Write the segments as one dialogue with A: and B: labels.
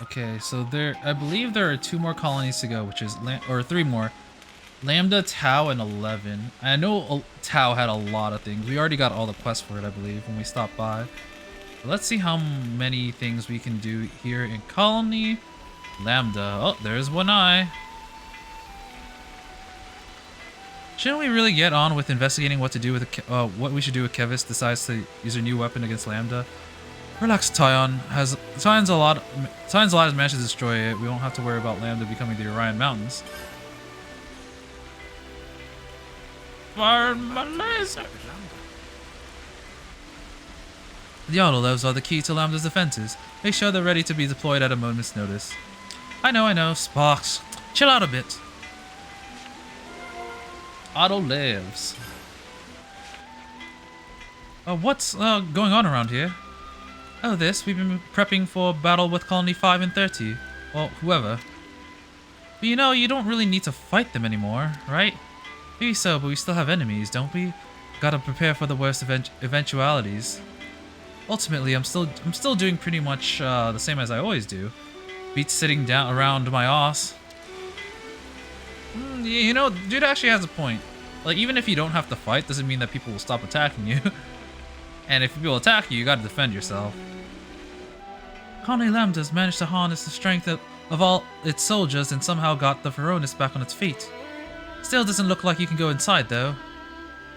A: Okay, so I believe there are 2 more colonies to go, which is, or 3 more. Lambda, Tau, and 11. I know Tau had a lot of things. We already got all the quests for it, I believe, when we stopped by. But let's see how many things we can do here in Colony. Lambda. Oh, there's one eye. Shouldn't we really get on with investigating what to do with what we should do if Kevis decides to use a new weapon against Lambda? Relax, Tyon. Tion's a lot has managed to destroy it. We won't have to worry about Lambda becoming the Orion Mountains. Fire my laser! The autolevs are the key to Lambda's defenses. Make sure they're ready to be deployed at a moment's notice. I know. Sparks. Chill out a bit. Autolevs. What's going on around here? Oh, we've been prepping for battle with Colony 5 and 30. Well, whoever. But you know, you don't really need to fight them anymore, right? Maybe so, but we still have enemies, don't we? Gotta prepare for the worst eventualities. Ultimately, I'm still doing pretty much the same as I always do. Beats sitting down around my ass. You know, dude actually has a point. Like, even if you don't have to fight, doesn't mean that people will stop attacking you. And if people attack you, you gotta defend yourself. Colony Lambda's managed to harness the strength of all its soldiers and somehow got the Veronis back on its feet. Still doesn't look like you can go inside, though.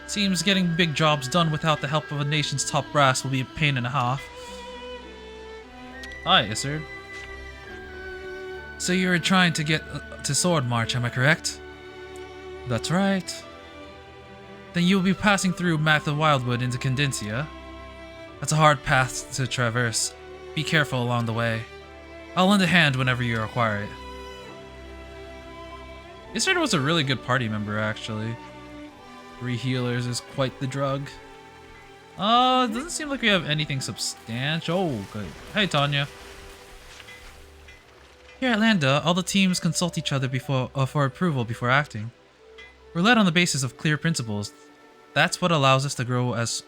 A: Seems getting big jobs done without the help of a nation's top brass will be a pain and a half. Hi, Isser. So you're trying to get to Sword March, am I correct? That's right. Then you'll be passing through Math of Wildwood into Condensia. That's a hard path to traverse. Be careful along the way. I'll lend a hand whenever you require it. Isser was a really good party member, actually. 3 healers is quite the drug. It doesn't seem like we have anything substantial. Oh, good. Hey, Tanya. Here at Lambda, all the teams consult each other for approval before acting. We're led on the basis of clear principles. That's what allows us to grow as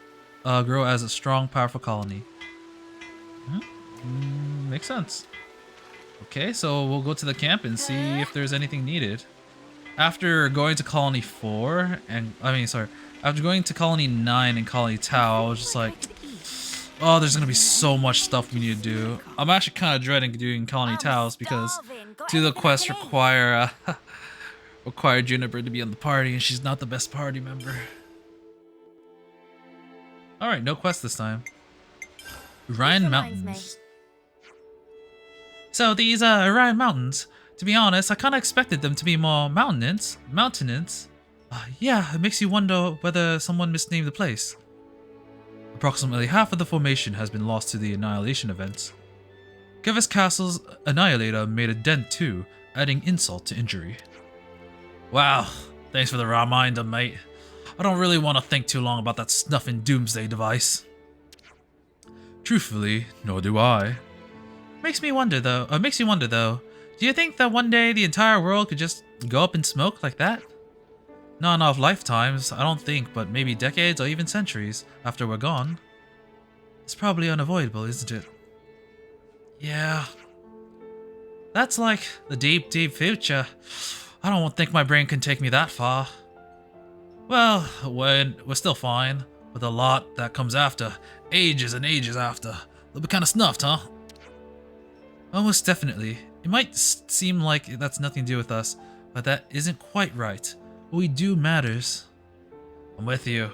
A: a strong, powerful colony. Makes sense. Okay, so we'll go to the camp and see if there's anything needed. After going to Colony 4 after going to Colony 9 and Colony Tau, I was just like, oh, there's gonna be so much stuff we need to do. I'm actually kind of dreading doing Colony Taus because two of the quests require Juniper to be on the party, and she's not the best party member. Alright, no quest this time. Orion Mountains. So these Orion Mountains, to be honest, I kind of expected them to be more mountainous. Yeah, it makes you wonder whether someone misnamed the place. Approximately half of the formation has been lost to the Annihilation events. Kevis Castle's Annihilator made a dent too, adding insult to injury. Wow, thanks for the reminder, mate. I don't really want to think too long about that snuffing doomsday device. Truthfully, nor do I. Makes you wonder though, do you think that one day the entire world could just go up in smoke like that? Not enough lifetimes, I don't think, but maybe decades or even centuries after we're gone. It's probably unavoidable, isn't it? Yeah. That's like the deep, deep future. I don't think my brain can take me that far. Well, we're still fine, with a lot that comes after, ages and ages after. They'll be kind of snuffed, huh? Almost definitely. It might seem like that's nothing to do with us, but that isn't quite right. What we do matters. I'm with you.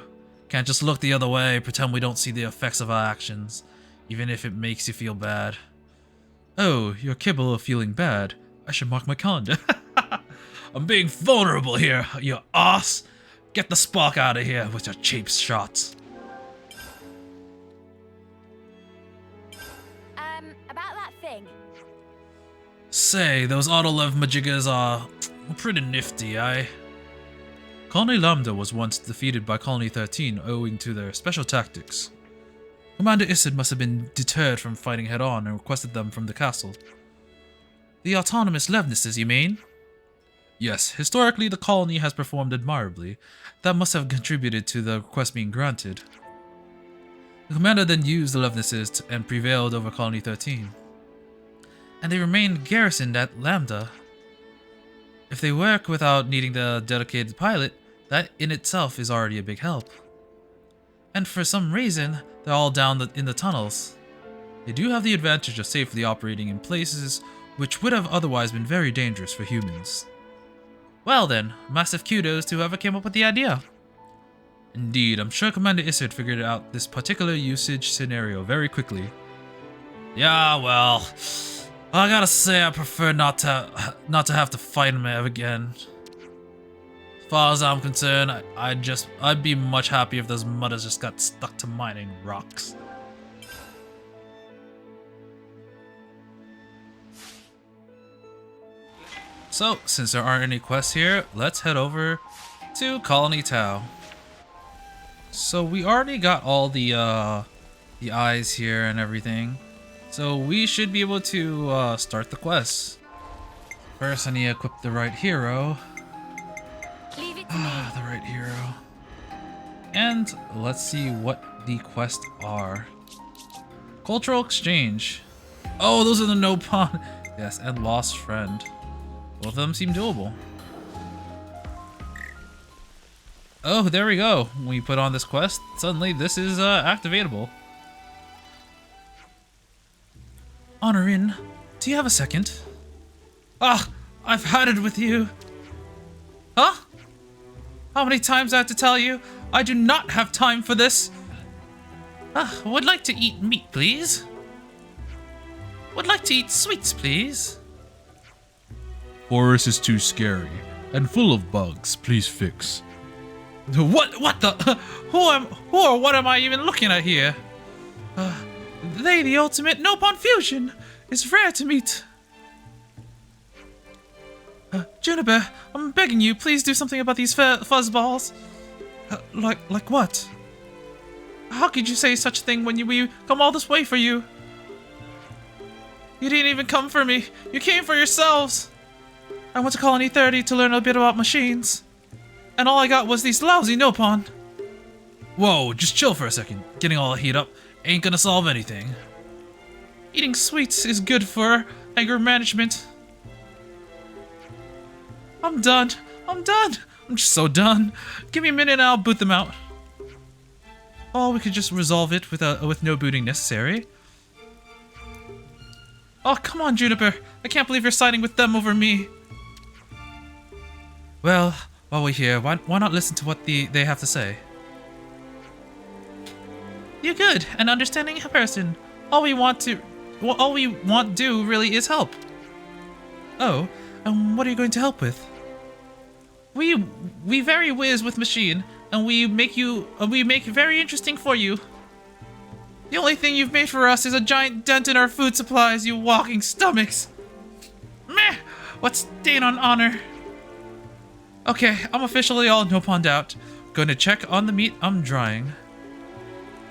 A: Can't just look the other way, pretend we don't see the effects of our actions, even if it makes you feel bad. Oh, you're capable of feeling bad. I should mark my calendar. I'm being vulnerable here, you ass. Get the spark out of here with your cheap shots.
B: About that thing.
A: Say, those Autolev Majigas are pretty nifty, eh? Colony Lambda was once defeated by Colony 13 owing to their special tactics. Commander Isid must have been deterred from fighting head-on and requested them from the castle. The autonomous Levnesses, you mean? Yes, historically the colony has performed admirably. That must have contributed to the request being granted. The commander then used the Levnesses and prevailed over Colony 13. and they remain garrisoned at Lambda. If they work without needing the dedicated pilot, that in itself is already a big help. And for some reason, they're all down in the tunnels. They do have the advantage of safely operating in places which would have otherwise been very dangerous for humans. Well then, massive kudos to whoever came up with the idea. Indeed, I'm sure Commander Isard figured out this particular usage scenario very quickly. Yeah, well, I gotta say I prefer not to have to fight him ever again. As far as I'm concerned, I'd be much happier if those mothers just got stuck to mining rocks. So, since there aren't any quests here, let's head over to Colony Tau. So we already got all the eyes here and everything. So we should be able to start the quest. First I need to equip the right hero.
B: Leave it to me.
A: The right hero. And let's see what the quests are. Cultural exchange. Oh, those are the no pawn. Yes, and lost friend. Both of them seem doable. Oh, there we go. When you put on this quest, suddenly this is activatable. Honorin, do you have a second? Ah, I've had it with you. Huh? How many times I have to tell you? I do not have time for this. Would like to eat meat, please. Would like to eat sweets, please.
C: Forest is too scary and full of bugs. Please fix.
A: What the? Who or what am I even looking at here? They, the ultimate Nopon fusion, is rare to meet. Juniper, I'm begging you, please do something about these fuzzballs. Like what? How could you say such a thing when we come all this way for you? You didn't even come for me. You came for yourselves. I went to Colony 30 to learn a bit about machines. And all I got was these lousy Nopon. Whoa, just chill for a second. Getting all the heat up ain't gonna solve anything. Eating sweets is good for anger management. I'm done. I'm just so done. Give me a minute and I'll boot them out. Oh, we could just resolve it with no booting necessary. Oh, come on, Juniper. I can't believe you're siding with them over me. Well, while we're here, why not listen to what they have to say? You're good, an understanding person. All we want do really is help. Oh, and what are you going to help with? We very whiz with machine, and we make it very interesting for you. The only thing you've made for us is a giant dent in our food supplies, you walking stomachs. Meh! What stain on honor? Okay, I'm officially all Noponed out. Going to check on the meat I'm drying.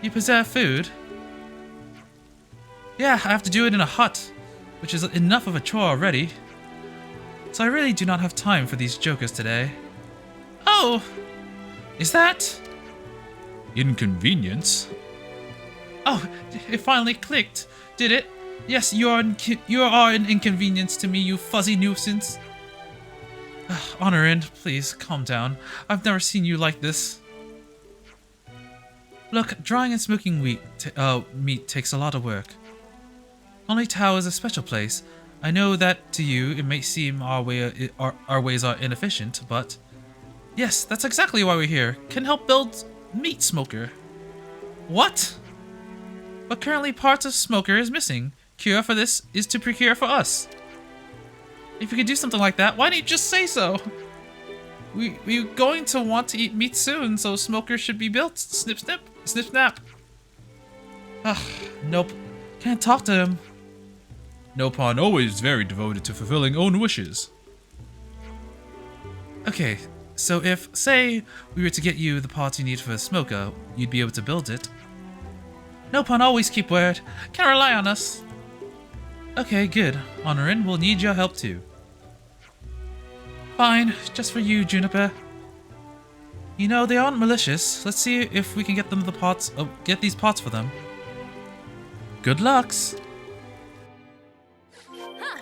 A: You preserve food? Yeah, I have to do it in a hut, which is enough of a chore already. So I really do not have time for these jokers today. Oh! Is that...
C: Inconvenience?
A: Oh, it finally clicked, did it? Yes, you are an inconvenience to me, you fuzzy nuisance. Honorin, please, calm down. I've never seen you like this. Look, drying and smoking meat takes a lot of work. Colony Tau is a special place. I know that to you it may seem our ways are inefficient, but... Yes, that's exactly why we're here. Can help build meat smoker. What? But currently parts of smoker is missing. Cure for this is to procure for us. If you could do something like that, why didn't you just say so? We're going to want to eat meat soon, so smoker should be built. Snip, snip, snip, snap. Nope. Can't talk to him.
C: Nopon always very devoted to fulfilling own wishes.
A: Okay, so if, say, we were to get you the parts you need for a smoker, you'd be able to build it. Nopon always keep word. Can rely on us. Okay, good. Honorin, we'll need your help too. Fine, just for you, Juniper. You know, they aren't malicious. Let's see if we can get them get these parts for them. Good lucks!
B: Huh.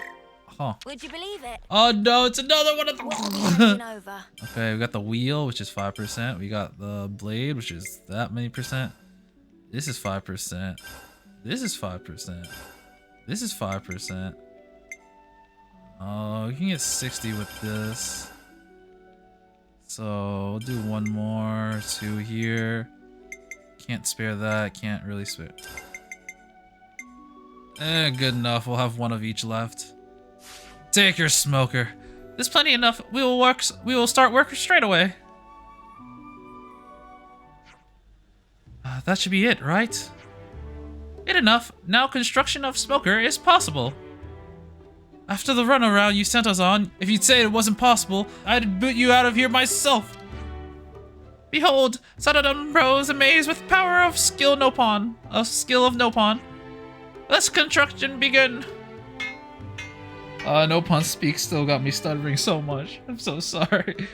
A: Huh.
B: Would you believe it?
A: Oh no, it's another one of
B: What will be handing
A: the.
B: over?
A: Okay, we got the wheel, which is 5%. We got the blade, which is that many percent. This is 5%. This is 5%. This is 5%. Oh, you can get 60 with this. So we'll do one more, 2 here. Can't spare that. Can't really spare. Good enough. We'll have one of each left. Take your smoker. There's plenty enough. We will start work straight away. That should be it, right? It enough. Now construction of smoker is possible. After the runaround you sent us on, if you'd say it wasn't possible, I'd boot you out of here myself. Behold, Sadadon rose amazed with power of skill Nopon. Skill of Nopon. Let's construction begin. Nopon speak still got me stuttering so much. I'm so sorry.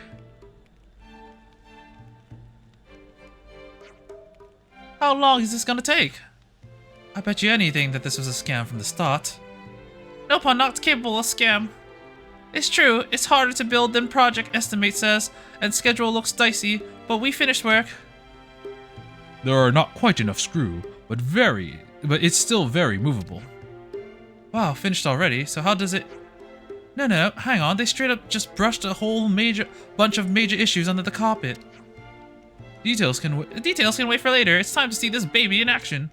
A: How long is this gonna take? I bet you anything that this was a scam from the start. Nopon not capable of scam. It's true, it's harder to build than project estimate says, and schedule looks dicey, but we finished work.
C: There are not quite enough screw, but it's still very movable.
A: Wow, finished already, so how does it... No, hang on, they straight up just brushed a whole bunch of major issues under the carpet. Details can wait for later, it's time to see this baby in action.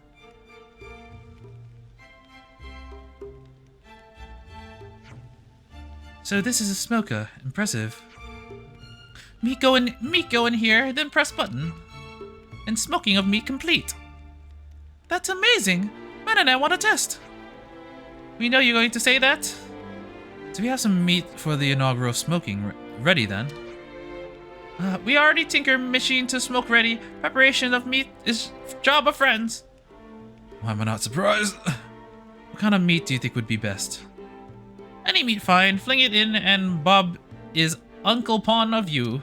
A: So this is a smoker. Impressive. Meat go in here, then press button. And smoking of meat complete. That's amazing. Man and I want to test. We know you're going to say that. Do we have some meat for the inaugural smoking ready then? We already tinker machine to smoke ready. Preparation of meat is job of friends. Why am I not surprised? What kind of meat do you think would be best? Any meat fine, fling it in, and Bob is Uncle Pawn of you.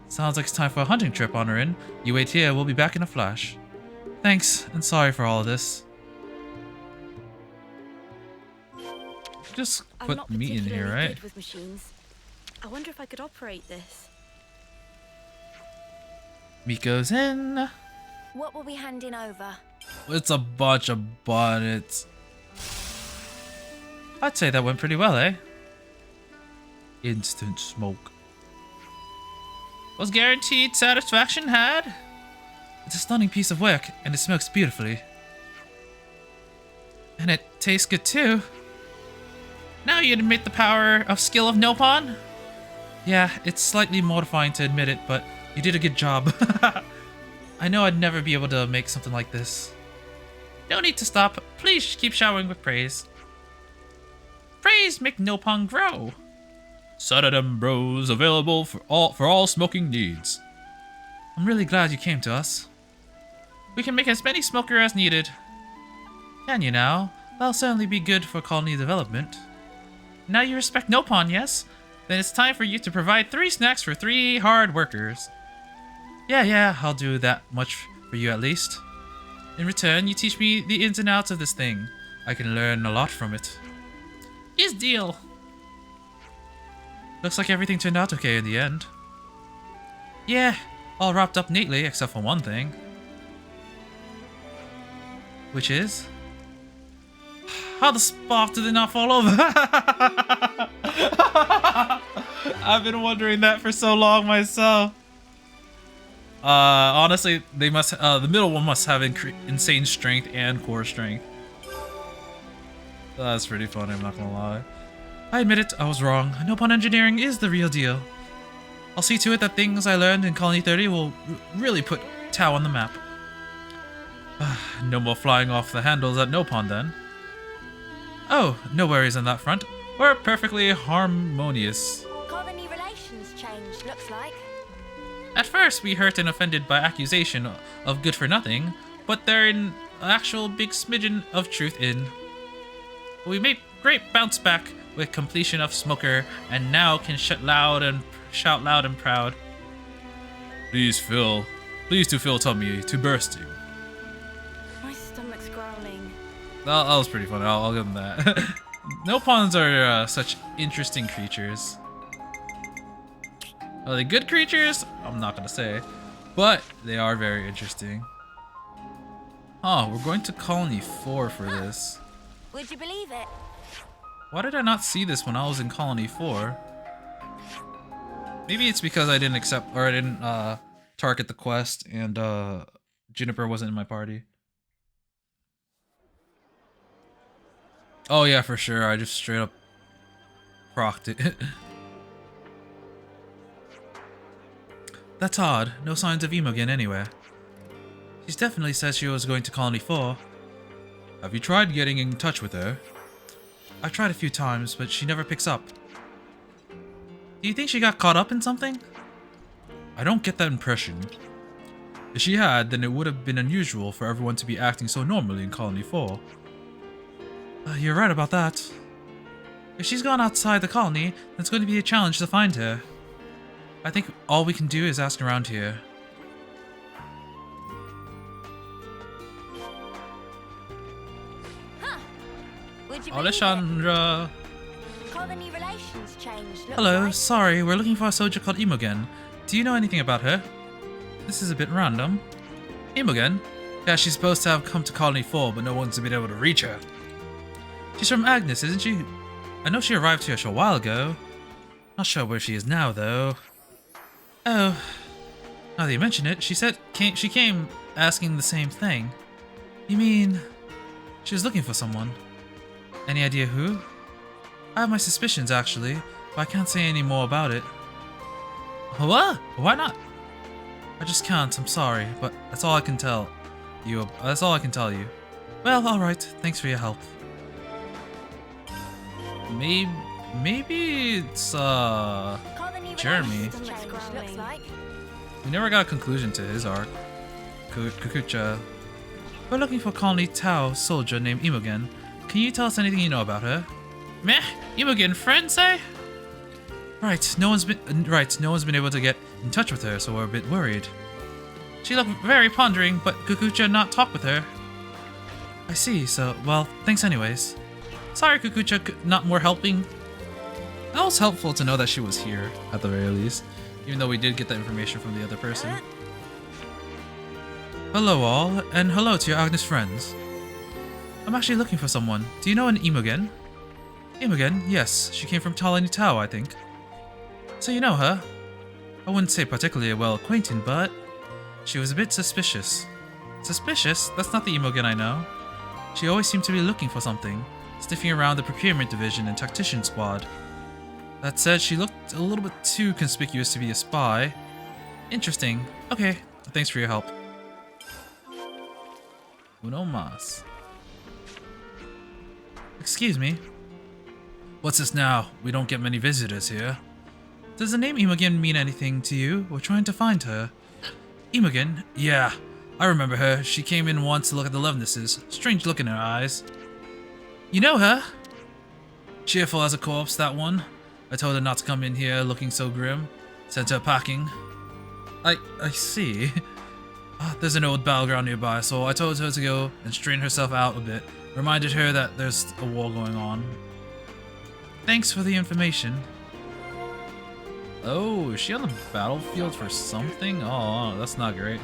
A: Sounds like it's time for a hunting trip, Honorin. You wait here, we'll be back in a flash. Thanks, and sorry for all of this. Just put meat in here, right?
B: Good with machines. I wonder if I could operate this.
A: Meat goes in.
B: What will we hand in over?
A: It's a bunch of bonnets. I'd say that went pretty well, eh? Instant smoke. Was guaranteed satisfaction had? It's a stunning piece of work, and it smokes beautifully. And it tastes good too. Now you admit the power of skill of Nopon? Yeah, it's slightly mortifying to admit it, but you did a good job. I know I'd never be able to make something like this. No need to stop. Please keep showering with praise. Praise make Nopon grow.
C: Sadadam Bros available for all smoking needs.
A: I'm really glad you came to us. We can make as many smoker as needed. Can you now? That'll certainly be good for colony development. Now you respect Nopon, yes? Then it's time for you to provide 3 snacks for 3 hard workers. Yeah, I'll do that much for you at least. In return, you teach me the ins and outs of this thing. I can learn a lot from it. Is deal. Looks like everything turned out okay in the end. Yeah, all wrapped up neatly except for one thing. Which is? How the spark did it not fall over? I've been wondering that for so long myself. Honestly, they must. The middle one must have insane strength and core strength. That's pretty funny. I'm not gonna lie. I admit it. I was wrong. Nopon engineering is the real deal. I'll see to it that things I learned in Colony 30 will really put Tau on the map. No more flying off the handles at Nopon then. Oh, no worries on that front. We're perfectly harmonious.
B: Colony relations changed, looks like.
A: At first, we hurt and offended by accusation of good for nothing, but there's an actual big smidgen of truth in. We made great bounce back with completion of Smoker, and now can shout loud and proud.
C: Please to fill tummy to bursting.
B: My stomach's growling.
A: That was pretty funny. I'll give them that. Nopons are such interesting creatures. Are they good creatures? I'm not gonna say, but they are very interesting. Oh, we're going to Colony 4 for this.
B: Would you believe it?
A: Why did I not see this when I was in Colony 4? Maybe it's because I didn't accept, or I didn't target the quest, and Juniper wasn't in my party. Oh yeah, for sure. I just straight up procced it. That's odd. No signs of Imogen anywhere. She's definitely said she was going to Colony 4. Have you tried getting in touch with her? I've tried a few times, but she never picks up. Do you think she got caught up in something? I don't get that impression. If she had, then it would have been unusual for everyone to be acting so normally in Colony 4. You're right about that. If she's gone outside the colony, then it's going to be a challenge to find her. I think all we can do is ask around here.
B: Would you believe it?
A: Alessandra!
B: Colony relations changed. looks
A: Hello,
B: like.
A: sorry, we're looking for a soldier called Imogen. Do you know anything about her? This is a bit random. Imogen? Yeah, she's supposed to have come to Colony 4, but no one's been able to reach her. She's from Agnes, isn't she? I know she arrived here a while ago. Not sure where she is now, though. Oh, now that you mention it, she came asking the same thing. You mean she was looking for someone? Any idea who? I have my suspicions, actually, but I can't say any more about it. What? Why not? I just can't, I'm sorry, but that's all I can tell you. That's all I can tell you. Well, alright, thanks for your help. Maybe it's,
B: Colony
A: Jeremy.
B: relations changed, looks like.
A: We never got a conclusion to his arc. Kukucha. We're looking for Colony Tau soldier named Imogen. Can you tell us anything you know about her? Meh, Imogen, friend, say? Right, no one's been able to get in touch with her, so we're a bit worried. She looked very pondering, but Kukucha not talk with her. I see, so, well, thanks anyways. Sorry, Kukucha, not more helping. That was helpful to know that she was here, at the very least, even though we did get that information from the other person. Hello all, and hello to your Agnes friends. I'm actually looking for someone. Do you know an Imogen? Imogen? Yes, she came from Colony Tau, I think. So you know her? I wouldn't say particularly well acquainted, but she was a bit suspicious. Suspicious? That's not the Imogen I know. She always seemed to be looking for something, sniffing around the procurement division and tactician squad. That said, she looked a little bit too conspicuous to be a spy. Interesting. Okay, thanks for your help. Uno mas. Excuse me. What's this now? We don't get many visitors here. Does the name Imogen mean anything to you? We're trying to find her. Imogen? Yeah, I remember her. She came in once to look at the Lovenesses. Strange look in her eyes. You know her? Cheerful as a corpse, that one. I told her not to come in here looking so grim. Sent her packing. I see. There's an old battleground nearby, so I told her to go and strain herself out a bit. Reminded her that there's a war going on. Thanks for the information. Oh, is she on the battlefield for something? Oh, that's not great.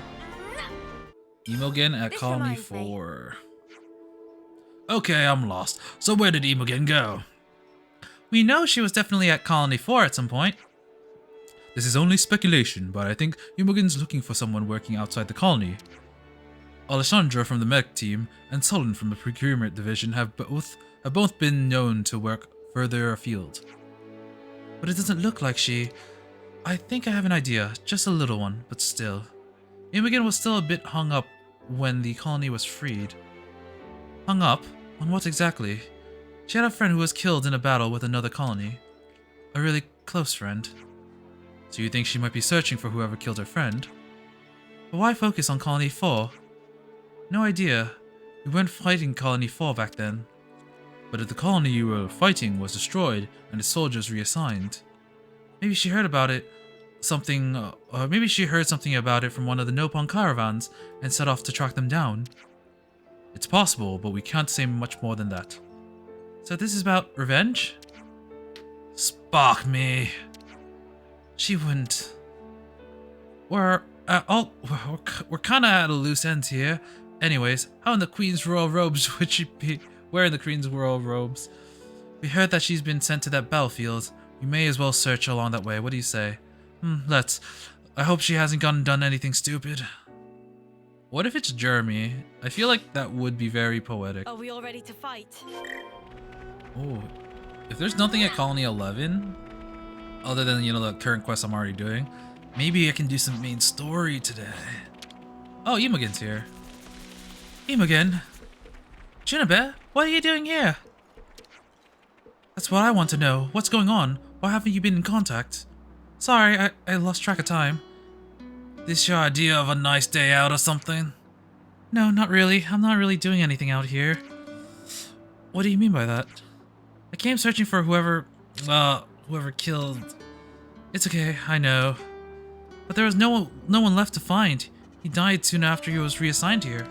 A: Imogen at
B: This
A: Colony
B: reminds me.
A: 4. Okay, I'm lost. So where did Imogen go? We know she was definitely at Colony 4 at some point. This is only speculation, but I think Imogen's looking for someone working outside the colony. Alessandra from the mech team and Sullen from the procurement division have both been known to work further afield. But it doesn't look like she... I think I have an idea, just a little one, but still. Imogen was still a bit hung up when the colony was freed. Hung up? On what exactly? She had a friend who was killed in a battle with another colony. A really close friend. So you think she might be searching for whoever killed her friend? But why focus on Colony 4? No idea. We weren't fighting Colony 4 back then. But if the colony you were fighting was destroyed and its soldiers reassigned, maybe she heard about it, or maybe she heard something about it from one of the Nopon caravans and set off to track them down. It's possible, but we can't say much more than that. So this is about revenge? Spark me. She wouldn't. We're kind of at a loose end here. Anyways, how in the Queen's royal robes would she be wearing the Queen's royal robes? We heard that she's been sent to that battlefield. We may as well search along that way. What do you say? Let's. I hope she hasn't gone and done anything stupid. What if it's Jeremy? I feel like that would be very poetic.
B: Are we all ready to fight?
A: Oh, if there's nothing at Colony 11, other than, you know, the current quest I'm already doing, maybe I can do some main story today. Oh, Imogen's here. Imogen? Juniper, what are you doing here? That's what I want to know. What's going on? Why haven't you been in contact? Sorry, I lost track of time. This your idea of a nice day out or something? No, not really. I'm not really doing anything out here. What do you mean by that? I came searching for whoever killed... It's okay, I know. But there was no one left to find. He died soon after he was reassigned here.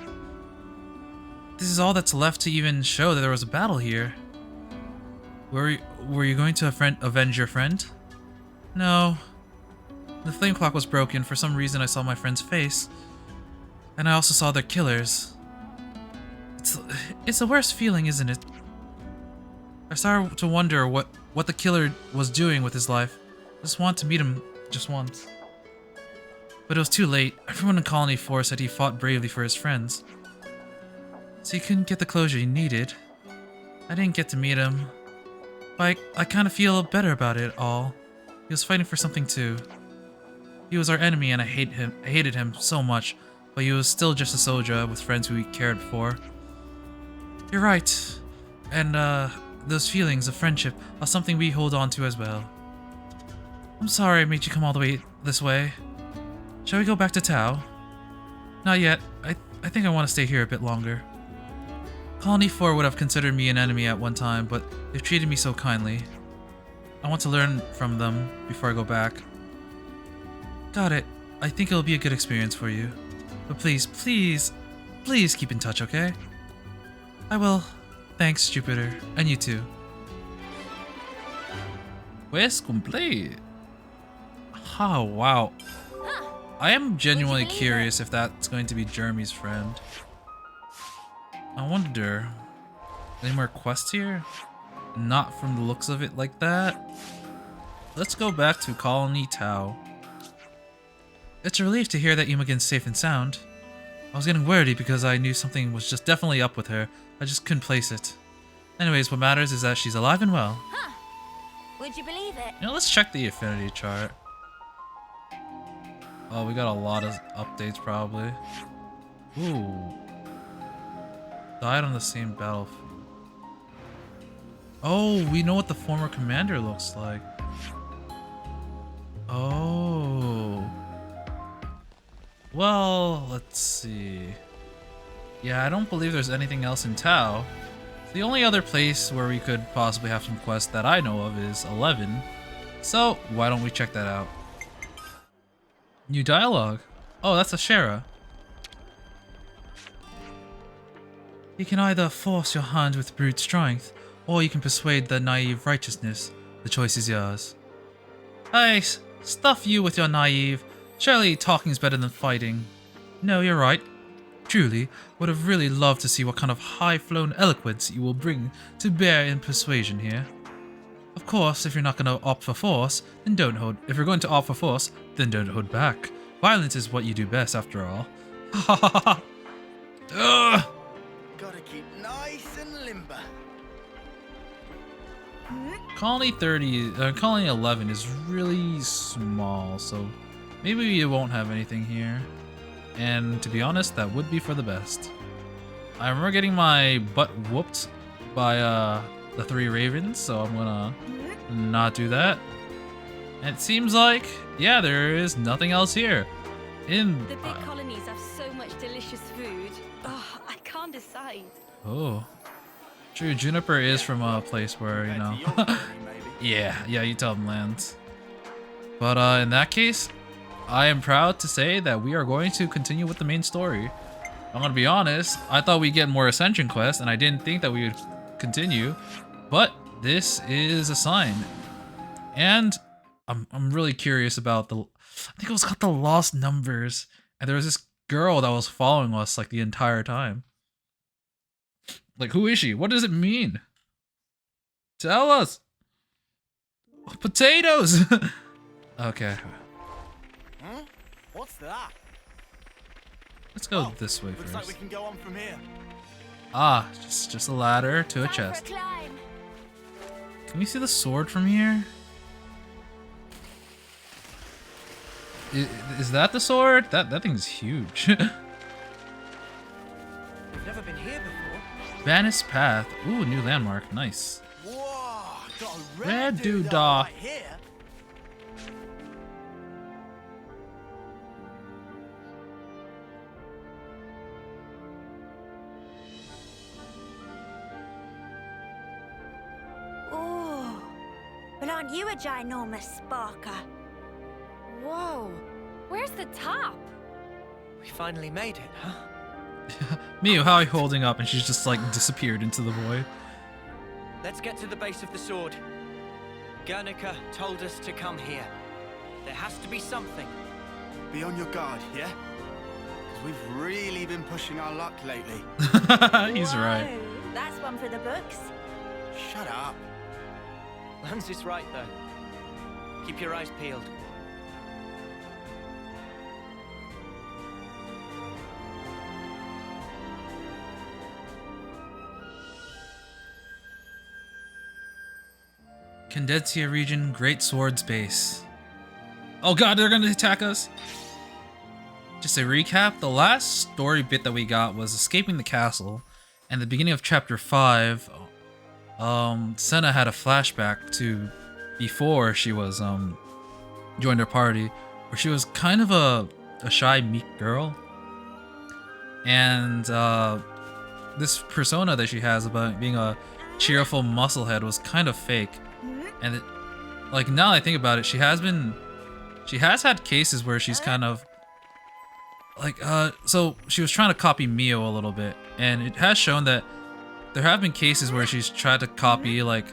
A: This is all that's left to even show that there was a battle here. Were you going to avenge your friend? No. The flame clock was broken. For some reason I saw my friend's face. And I also saw their killers. It's the worst feeling, isn't it? I started to wonder what the killer was doing with his life. I just want to meet him just once. But it was too late. Everyone in Colony 4 said he fought bravely for his friends. So he couldn't get the closure he needed. I didn't get to meet him. But I kind of feel better about it all. He was fighting for something too. He was our enemy and I hated him so much, but he was still just a soldier with friends who he cared for. You're right. And those feelings of friendship are something we hold on to as well. I'm sorry I made you come all the way this way. Shall we go back to Tau? Not yet. I think I want to stay here a bit longer. Colony 4 would have considered me an enemy at one time, but they've treated me so kindly. I want to learn from them before I go back. Got it. I think it'll be a good experience for you. But please keep in touch, okay? I will. Thanks, Jupiter. And you too. Quest complete. Oh, wow. I am genuinely curious if that's going to be Jeremy's friend. I wonder. Any more quests here? Not from the looks of it like that. Let's go back to Colony Tau. It's a relief to hear that Imogen's safe and sound. I was getting worried because I knew something was just definitely up with her. I just couldn't place it. Anyways, what matters is that she's alive and well.
B: Huh. Would you believe it?
A: You know, let's check the affinity chart. Oh, we got a lot of updates probably. Ooh. Died on the same battlefield. Oh, we know what the former commander looks like. Oh. Well, let's see. Yeah, I don't believe there's anything else in Tau. The only other place where we could possibly have some quests that I know of is 11. So, why don't we check that out? New dialogue. Oh, that's a Shara. You can either force your hand with brute strength, or you can persuade the naive righteousness. The choice is yours. Hey, stuff you with your naive. Surely talking's better than fighting. No, you're right. Truly, would have really loved to see what kind of high-flown eloquence you will bring to bear in persuasion here. Of course, if you're not going to opt for force, then don't hold. If you're going to opt for force, then don't hold back. Violence is what you do best, after all. Ha ha ha ha!
D: Gotta keep nice and limber.
A: Colony 11 is really small, so maybe we won't have anything here. And to be honest, that would be for the best. I remember getting my butt whooped by the 3 ravens, so I'm gonna not do that. And it seems like, yeah, there is nothing else here.
B: The big colonies have so much delicious food. Oh, I can't decide.
A: Oh. True, Juniper is from a place where, you know. yeah, you tell them, Lance. But in that case, I am proud to say that we are going to continue with the main story. I'm gonna be honest, I thought we'd get more Ascension quests, and I didn't think that we would continue. But this is a sign. And I'm really curious about I think it was called the Lost Numbers. And there was this girl that was following us like the entire time. Like, who is she? What does it mean? Tell us. Potatoes. Okay.
D: Huh? What's that?
A: Let's go this way
D: Looks like
A: first.
D: we can go on from here.
A: Ah, just a ladder to a
B: Time
A: chest.
B: for a climb.
A: Can we see the sword from here? Is that the sword? That thing's huge.
D: We've never been here before.
A: Vanis Path. Ooh, new landmark. Nice.
D: Whoa, got a
A: Red
D: doodah
A: doodah.
D: right here.
E: Oh, but aren't you a ginormous sparker?
B: Whoa. Where's the top?
D: We finally made it, huh?
A: Miu, how are you holding up? And she's just like disappeared into the void.
F: Let's get to the base of the sword. Guernica told us to come here. There has to be something.
D: Be on your guard, yeah? Because we've really been pushing our luck lately.
A: He's right.
E: Whoa, that's one for the books.
D: Shut up.
F: Lance is right, though. Keep your eyes peeled.
A: Condensia region, Great Swords base. Oh god, they're gonna attack us. Just a recap, the last story bit that we got was escaping the castle, and the beginning of chapter 5, Senna had a flashback to before she was joined her party, where she was kind of a shy, meek girl. And this persona that she has about being a cheerful musclehead was kind of fake. And like now that I think about it, she has had cases where she's kind of like so she was trying to copy Mio a little bit, and it has shown that there have been cases where she's tried to copy like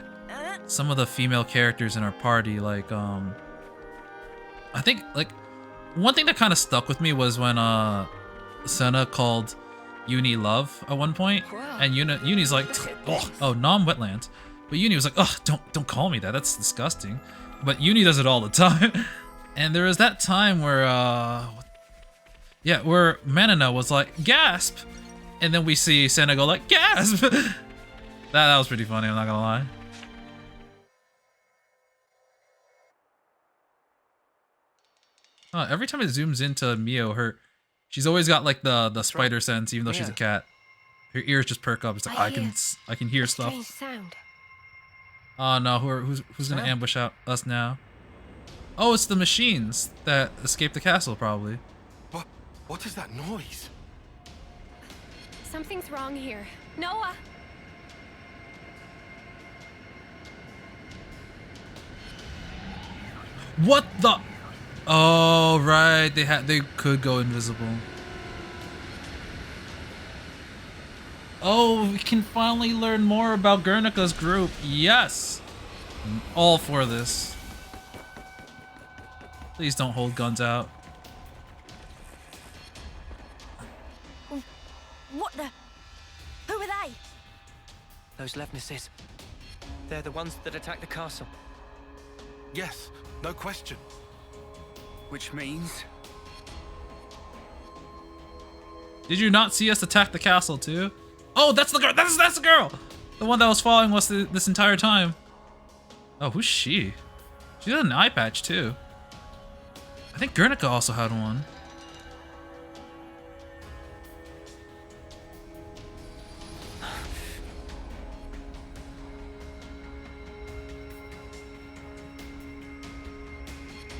A: some of the female characters in our party. Like I think like one thing that kind of stuck with me was when Senna called Uni love at one point, and Uni's like, oh, non-wetlands. But Uni was like, oh, don't call me that. That's disgusting. But Uni does it all the time. And there was that time where, where Manana was like, gasp! And then we see Senna go like, gasp! that was pretty funny, I'm not gonna lie. Every time it zooms into Mio, she's always got like the spider sense, even though she's a cat. Her ears just perk up. It's like, I can hear stuff.
B: Strange sound.
A: Oh no, who's gonna ambush us now? Oh, it's the machines that escaped the castle, probably.
D: What is that noise?
B: Something's wrong here. Noah!
A: What the? Oh right, they could go invisible. Oh, we can finally learn more about Guernica's group. Yes! I'm all for this. Please don't hold guns out.
E: What the? Who are they?
F: Those Levnesses. They're the ones that attacked the castle.
D: Yes, no question. Which means...
A: Did you not see us attack the castle too? Oh, that's the girl! That's the girl! The one that was following us this entire time. Oh, who's she? She had an eye patch too. I think Guernica also had one.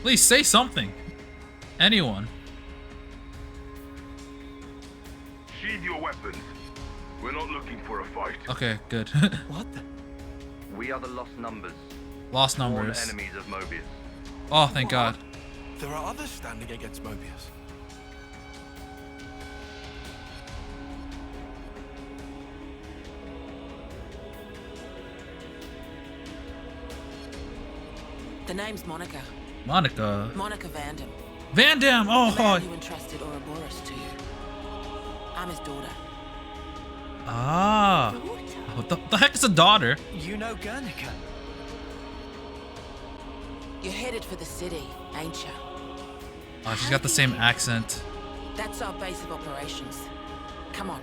A: Please say something. Anyone.
G: Sheathe your weapons. We're not looking for a fight.
A: Okay, good.
F: What the?
G: We are the Lost Numbers.
A: Lost
G: Sworn
A: numbers.
G: enemies of Mobius.
A: Oh, thank God.
D: There are others standing against Mobius.
H: The name's Monica.
A: Monica.
H: Monica Vandam.
A: Vandam! Oh,
H: The man who entrusted Ouroboros to you. I'm his daughter.
A: ah. What the heck is a daughter?
F: You know Guernica?
H: You're headed for the city, ain't you?
A: Oh, she's got the same accent.
H: That's our base of operations. Come on.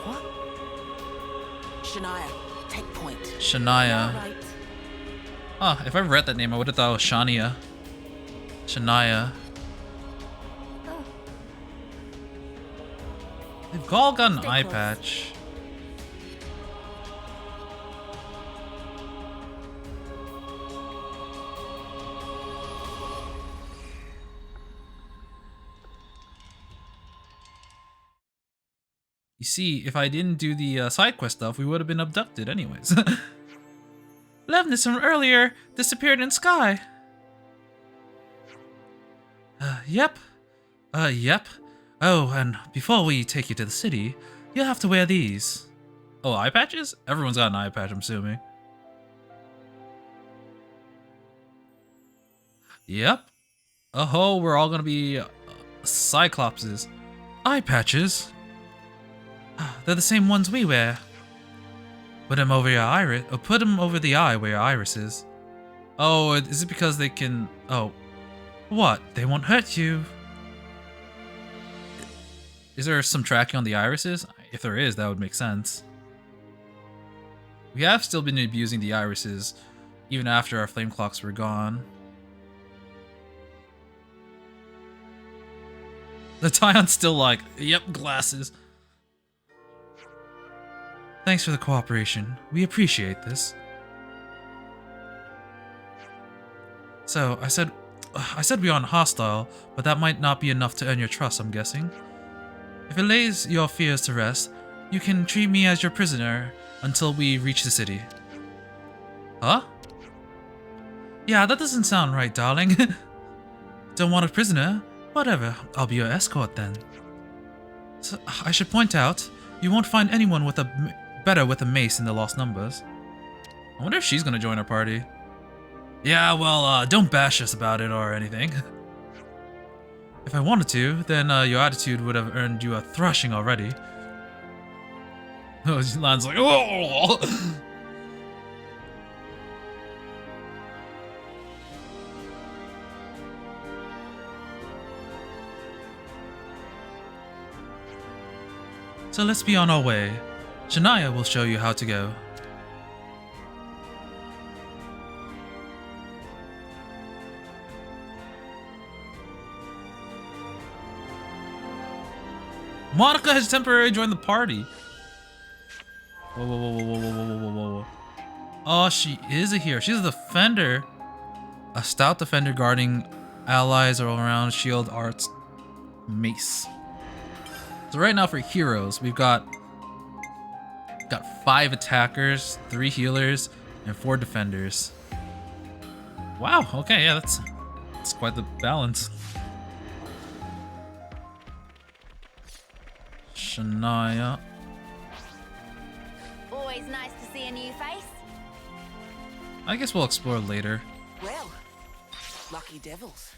F: What?
H: Shania, take point.
A: Shania.
B: Right.
A: Oh, if I read that name, I would have thought it was Shania. Shania. They've all got an
B: Stay
A: eye
B: close.
A: patch. You see, if I didn't do the side quest stuff, we would have been abducted anyways. Levness from earlier disappeared in sky. Yep. Yep. Oh, and before we take you to the city, you'll have to wear these. Oh, eye patches? Everyone's got an eye patch, I'm assuming. Yep. Oh, we're all gonna be Cyclopses. Eye patches? They're the same ones we wear. Put them over your iris, or put them over the eye where your iris is. Oh, is it because they can? Oh, what? They won't hurt you. Is there some tracking on the irises? If there is, that would make sense. We have still been abusing the irises, even after our flame clocks were gone. The Tion's still like, yep, glasses. Thanks for the cooperation. We appreciate this. So, I said we aren't hostile, but that might not be enough to earn your trust, I'm guessing. If it lays your fears to rest, you can treat me as your prisoner until we reach the city. Huh? Yeah, that doesn't sound right, darling. Don't want a prisoner? Whatever, I'll be your escort then. So, I should point out, you won't find anyone with better with a mace in the Lost Numbers. I wonder if she's gonna join our party. Yeah, well, don't bash us about it or anything. If I wanted to, then your attitude would have earned you a thrashing already. Oh, Lan's like, oh! So let's be on our way. Shania will show you how to go. Monica has temporarily joined the party. Whoa, whoa, whoa, whoa, whoa, whoa, whoa, whoa, whoa. Oh, she is a hero. She's a defender. A stout defender guarding allies all around shield arts mace. So right now for heroes, we've got 5 attackers, 3 healers, and 4 defenders. Wow, okay, yeah, that's quite the balance. Shania.
E: Always nice to see a new face.
A: I guess we'll explore later.
H: Well, lucky devils.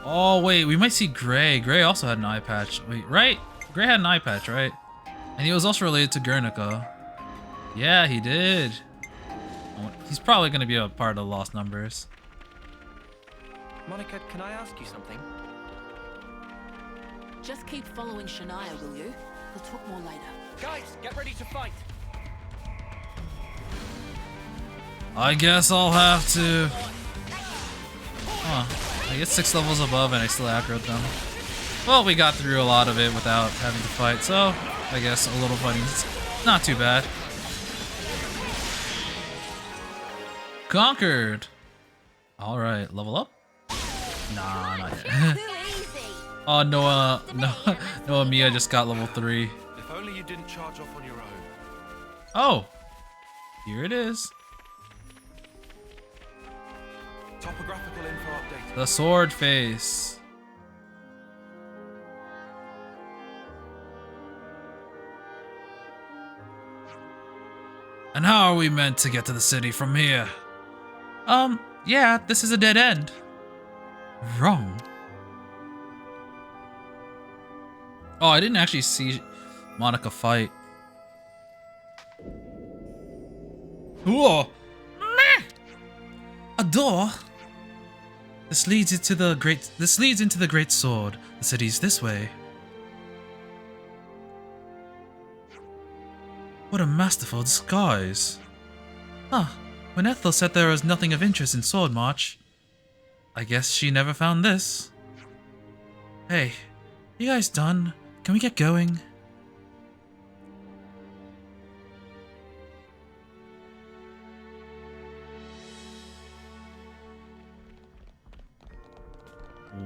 A: Oh, wait, we might see Gray. Gray also had an eye patch. Wait, right? Gray had an eye patch, right? And he was also related to Guernica. Yeah, he did. Oh, he's probably going to be a part of the Lost Numbers.
F: Monica, can I ask you something?
H: Just keep following Shania, will you? We'll talk more later.
F: Guys, get ready to fight!
A: I guess I'll have to... Huh. I get 6 levels above and I still aggroed them. Well, we got through a lot of it without having to fight, so I guess a little fighting's not too bad. Conquered! Alright, level up? Nah, not yet.
E: Too easy.
A: Oh, Noah Mia just got level 3.
G: If only you didn't charge off on your own.
A: Oh! Here it is.
G: Topographical info updated.
A: The sword face. And how are we meant to get to the city from here? Yeah, this is a dead end. Wrong. Oh, I didn't actually see Monica fight. Whoa! A door? This leads into the great sword. The city's this way. What a masterful disguise. Huh. When Ethel said there was nothing of interest in Sword March, I guess she never found this. Hey, you guys done? Can we get going?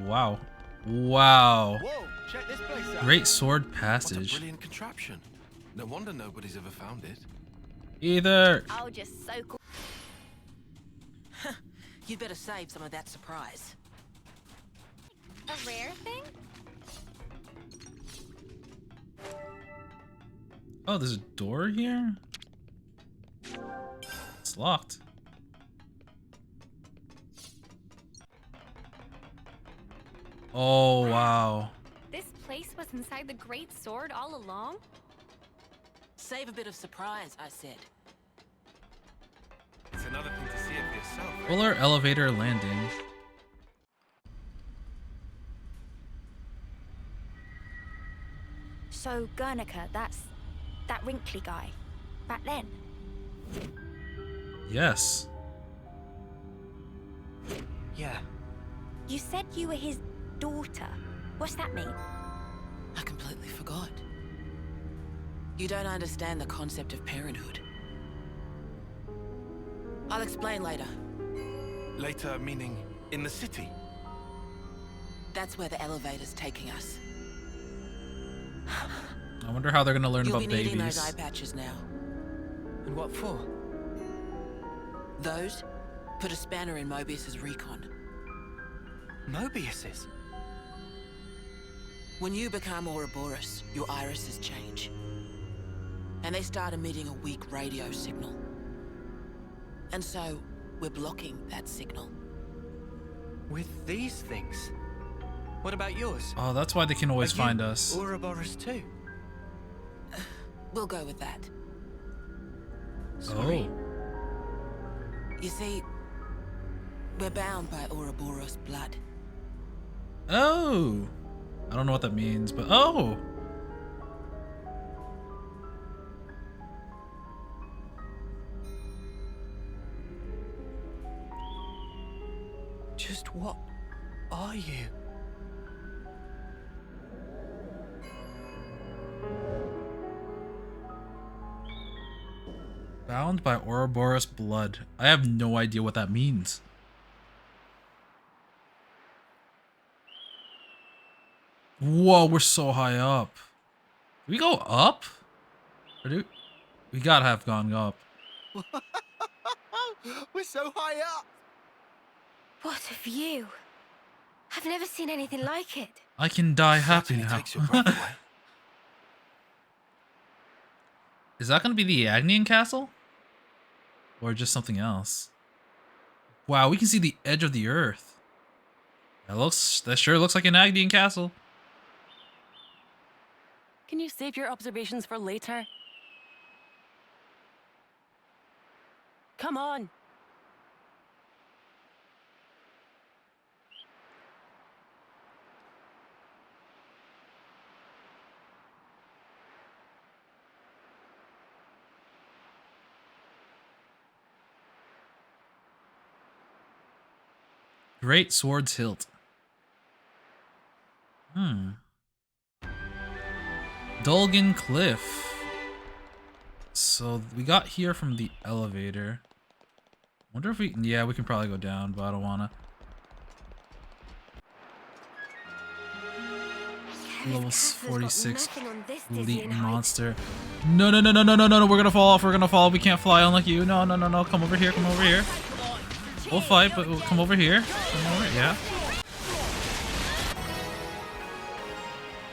A: Wow. Wow.
I: Whoa, check this place out.
A: Great sword
I: What a
A: passage.
I: brilliant contraption. No wonder nobody's ever found it.
A: Either.
B: I'll just soak.
H: You'd better save some of that surprise.
B: A rare thing?
A: Oh, there's a door here? It's locked. Oh, wow.
B: This place was inside the Great Sword all along?
H: Save a bit of surprise, I said.
I: It's another thing to see it for yourself. Right?
A: Fuller elevator landing.
E: So, Guernica, that's that wrinkly guy. Back then.
A: Yes.
F: Yeah.
E: You said you were his daughter. What's that mean?
H: I completely forgot. You don't understand the concept of parenthood. I'll explain later.
I: Later, meaning in the city.
H: That's where the elevator's taking us.
A: I wonder how they're gonna learn
H: You'll
A: about
H: be needing
A: babies.
H: those eye patches now.
F: And what for?
H: Those put a spanner in Mobius's recon.
F: Mobius's?
H: When you become Ouroboros, your irises change. And they start emitting a weak radio signal. And so, we're blocking that signal.
F: With these things? What about yours?
A: Oh, that's why they can always
F: Are you
A: find us.
F: Ouroboros too?
H: We'll go with that.
F: Sorry.
H: You see, we're bound by Ouroboros blood.
A: Oh. I don't know what that means, but oh.
F: Just what are you?
A: Bound by Ouroboros blood. I have no idea what that means. Whoa, we're so high up. Do we go up? Or do we gotta have gone up.
D: We're so high up.
B: What a view. I've never seen anything like it.
A: I can die happy
I: Certainly
A: now.
I: takes your breath away.
A: Is that gonna be the Agnian Castle? Or just something else? Wow, we can see the edge of the earth. That sure looks like an Agnian Castle.
J: Can you save your observations for later? Come on.
A: Great Sword's Hilt. Dolgan Cliff. So we got here from the elevator. Wonder if we... Yeah, we can probably go down, but I don't wanna. Level 46 elite monster. No, no, no, no, no, no, no, we're gonna fall off, we're gonna fall. We can't fly unlike you. No, no, no, no, come over here, come over here. We'll fight, but we'll come over here. Come over, yeah.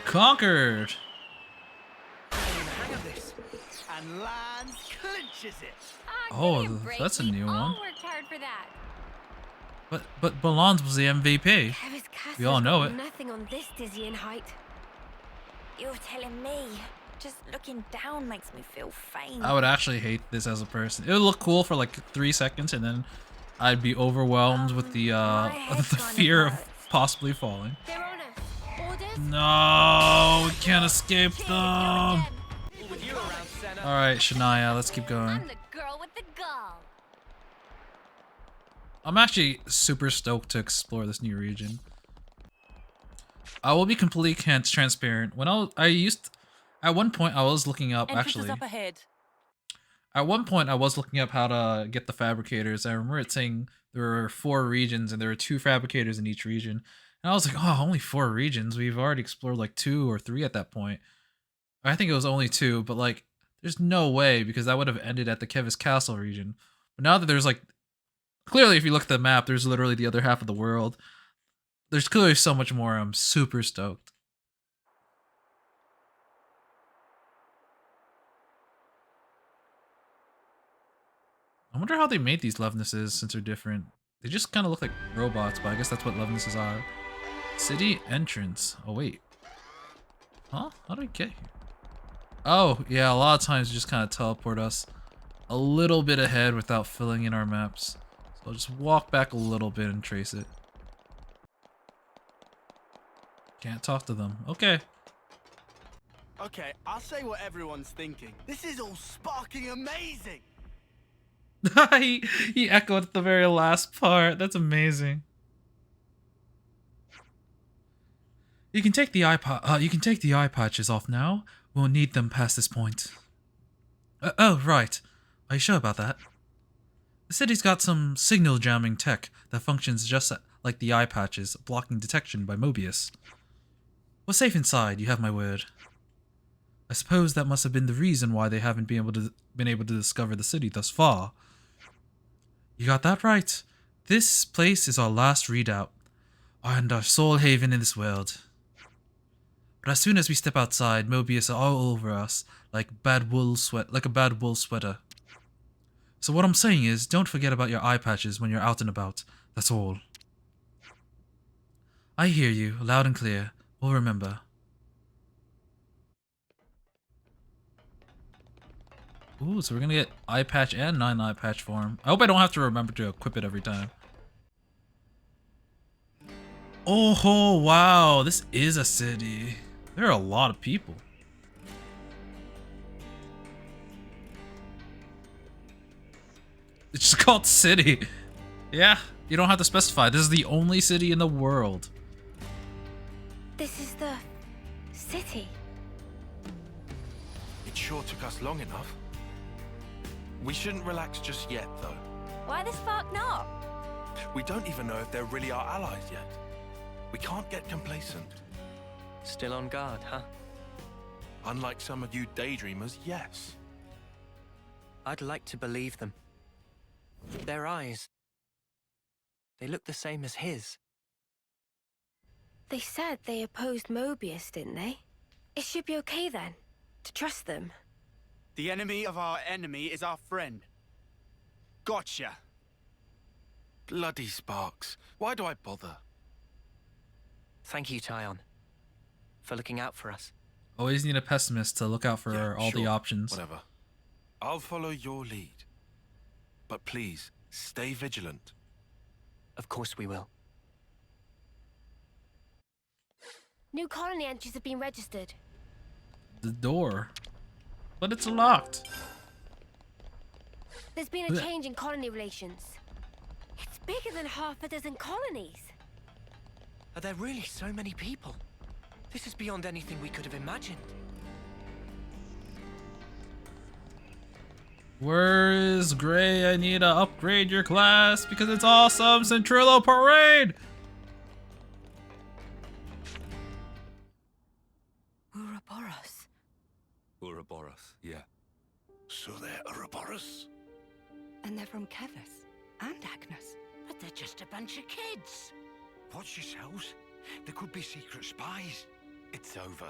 A: Conquered.
D: Hang of this. And lands clinches it.
A: Oh, that's a new one.
B: All worked hard for that.
A: But Balans was the MVP.
B: Kevis
A: We all
B: Castle's
A: know
B: got
A: it.
B: nothing on this dizzying height.
E: You're telling me. Just looking down makes me feel faint.
A: I would actually hate this as a person. It would look cool for like 3 seconds, and then I'd be overwhelmed with the
E: my head
A: the
E: kinda
A: fear of
E: hurts.
A: possibly falling.
B: They're on us. Orders?
A: No, we can't escape them.
F: With you around, Senna.
A: All right, Shania, let's keep going.
B: I'm the girl with the gall.
A: I'm actually super stoked to explore this new region. I will be completely transparent. When at one point I was looking up
J: Entrance
A: actually.
J: is up ahead.
A: At one point I was looking up how to get the fabricators. I remember it saying there were 4 regions and there were 2 fabricators in each region. And I was like, oh, only 4 regions. We've already explored like 2 or 3 at that point. I think it was only 2, but like, there's no way because that would have ended at the Kevis Castle region. But now that there's like, clearly if you look at the map, there's literally the other half of the world. There's clearly so much more. I'm super stoked. I wonder how they made these Lovenesses since they're different. They just kind of look like robots, but I guess that's what Lovenesses are. City entrance. Oh, wait. Huh? How do I get here? Oh, yeah, a lot of times you just kind of teleport us a little bit ahead without filling in our maps. So I'll just walk back a little bit and trace it. Can't talk to them. Okay.
D: Okay, I'll say what everyone's thinking. This is all sparking amazing!
A: he echoed at the very last part. That's amazing. You can take the eye patches off now. We'll need them past this point. Oh, right. Are you sure about that? The city's got some signal jamming tech that functions just like the eye patches, blocking detection by Mobius. We're safe inside, you have my word. I suppose that must have been the reason why they haven't been able to discover the city thus far. You got that right. This place is our last redoubt, and our sole haven in this world. But as soon as we step outside, Mobius are all over us like a bad wool sweater. So what I'm saying is, don't forget about your eye patches when you're out and about. That's all. I hear you, loud and clear. We'll remember. Ooh, so we're gonna get eye patch and 9 eye patch form. I hope I don't have to remember to equip it every time. Oh, wow, this is a city. There are a lot of people. It's just called city. Yeah, you don't have to specify. This is the only city in the world.
B: This is the city.
I: It sure took us long enough. We shouldn't relax just yet, though.
E: Why the fuck not?
I: We don't even know if they're really our allies yet. We can't get complacent.
F: Still on guard, huh?
I: Unlike some of you daydreamers, yes.
F: I'd like to believe them. Their eyes, they look the same as his.
B: They said they opposed Mobius, didn't they? It should be okay then, to trust them.
D: The enemy of our enemy is our friend. Gotcha.
I: Bloody sparks. Why do I bother?
F: Thank you, Tyon, for looking out for us.
A: Always need a pessimist to look out for
I: Yeah,
A: all the
I: sure.
A: options.
I: Whatever. I'll follow your lead. But please, stay vigilant.
F: Of course we will.
B: New colony entries have been registered.
A: The door. But it's locked.
B: There's been a change in colony relations. It's bigger than half a dozen colonies.
F: Are there really so many people? This is beyond anything we could have imagined.
A: Where is Gray? I need to upgrade your class because it's awesome. Centrillo Parade!
H: Ouroboros.
I: Ouroboros, yeah. So they're Ouroboros?
H: And they're from Kevis and Agnes.
K: But they're just a bunch of kids. Watch yourselves. There could be secret spies.
I: It's over.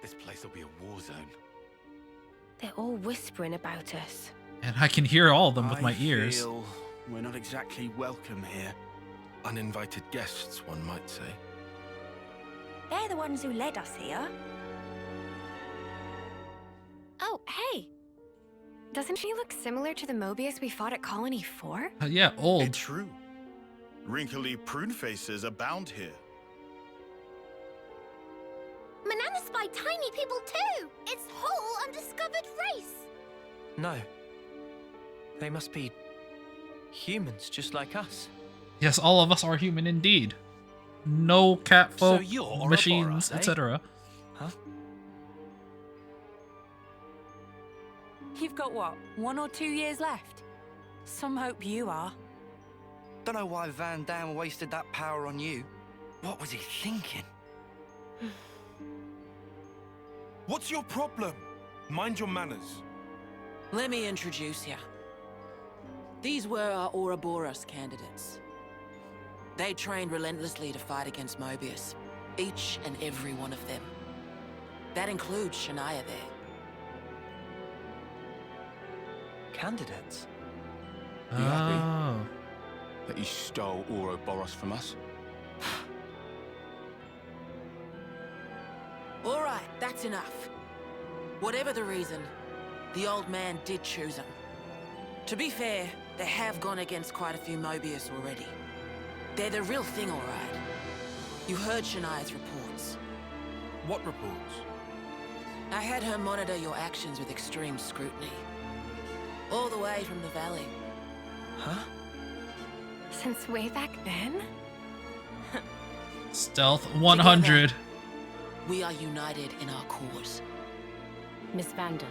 I: This place will be a war zone.
B: They're all whispering about us.
A: And I can hear all of them with my ears.
D: Feel we're not exactly welcome here.
I: Uninvited guests, one might say.
E: They're the ones who led us here.
B: Oh, hey! Doesn't she look similar to the Mobius we fought at Colony 4?
A: Yeah, old.
D: It's true. Wrinkly prune faces abound here.
B: Manana spy tiny people too! It's whole undiscovered race!
F: No. They must be humans just like us.
A: Yes, all of us are human indeed. No cat folk,
F: So you're
A: machines,
F: a Boros, eh?
A: etc.
F: Huh?
J: You've got what, 1 or 2 years left? Some hope you are.
L: Don't know why Van Dam wasted that power on you. What was he thinking?
I: What's your problem? Mind your manners.
H: Let me introduce you. These were our Ouroboros candidates. They trained relentlessly to fight against Mobius. Each and every one of them. That includes Shania there.
F: Candidates?
A: Oh.
D: That you stole Ouroboros from us?
H: All right, that's enough. Whatever the reason, the old man did choose them. To be fair, they have gone against quite a few Mobius already. They're the real thing, all right. You heard Shania's reports.
I: What reports?
H: I had her monitor your actions with extreme scrutiny. All the way from the valley.
F: Huh?
B: Since way back then?
A: Stealth 100.
H: We are united in our cause.
J: Miss Vanden.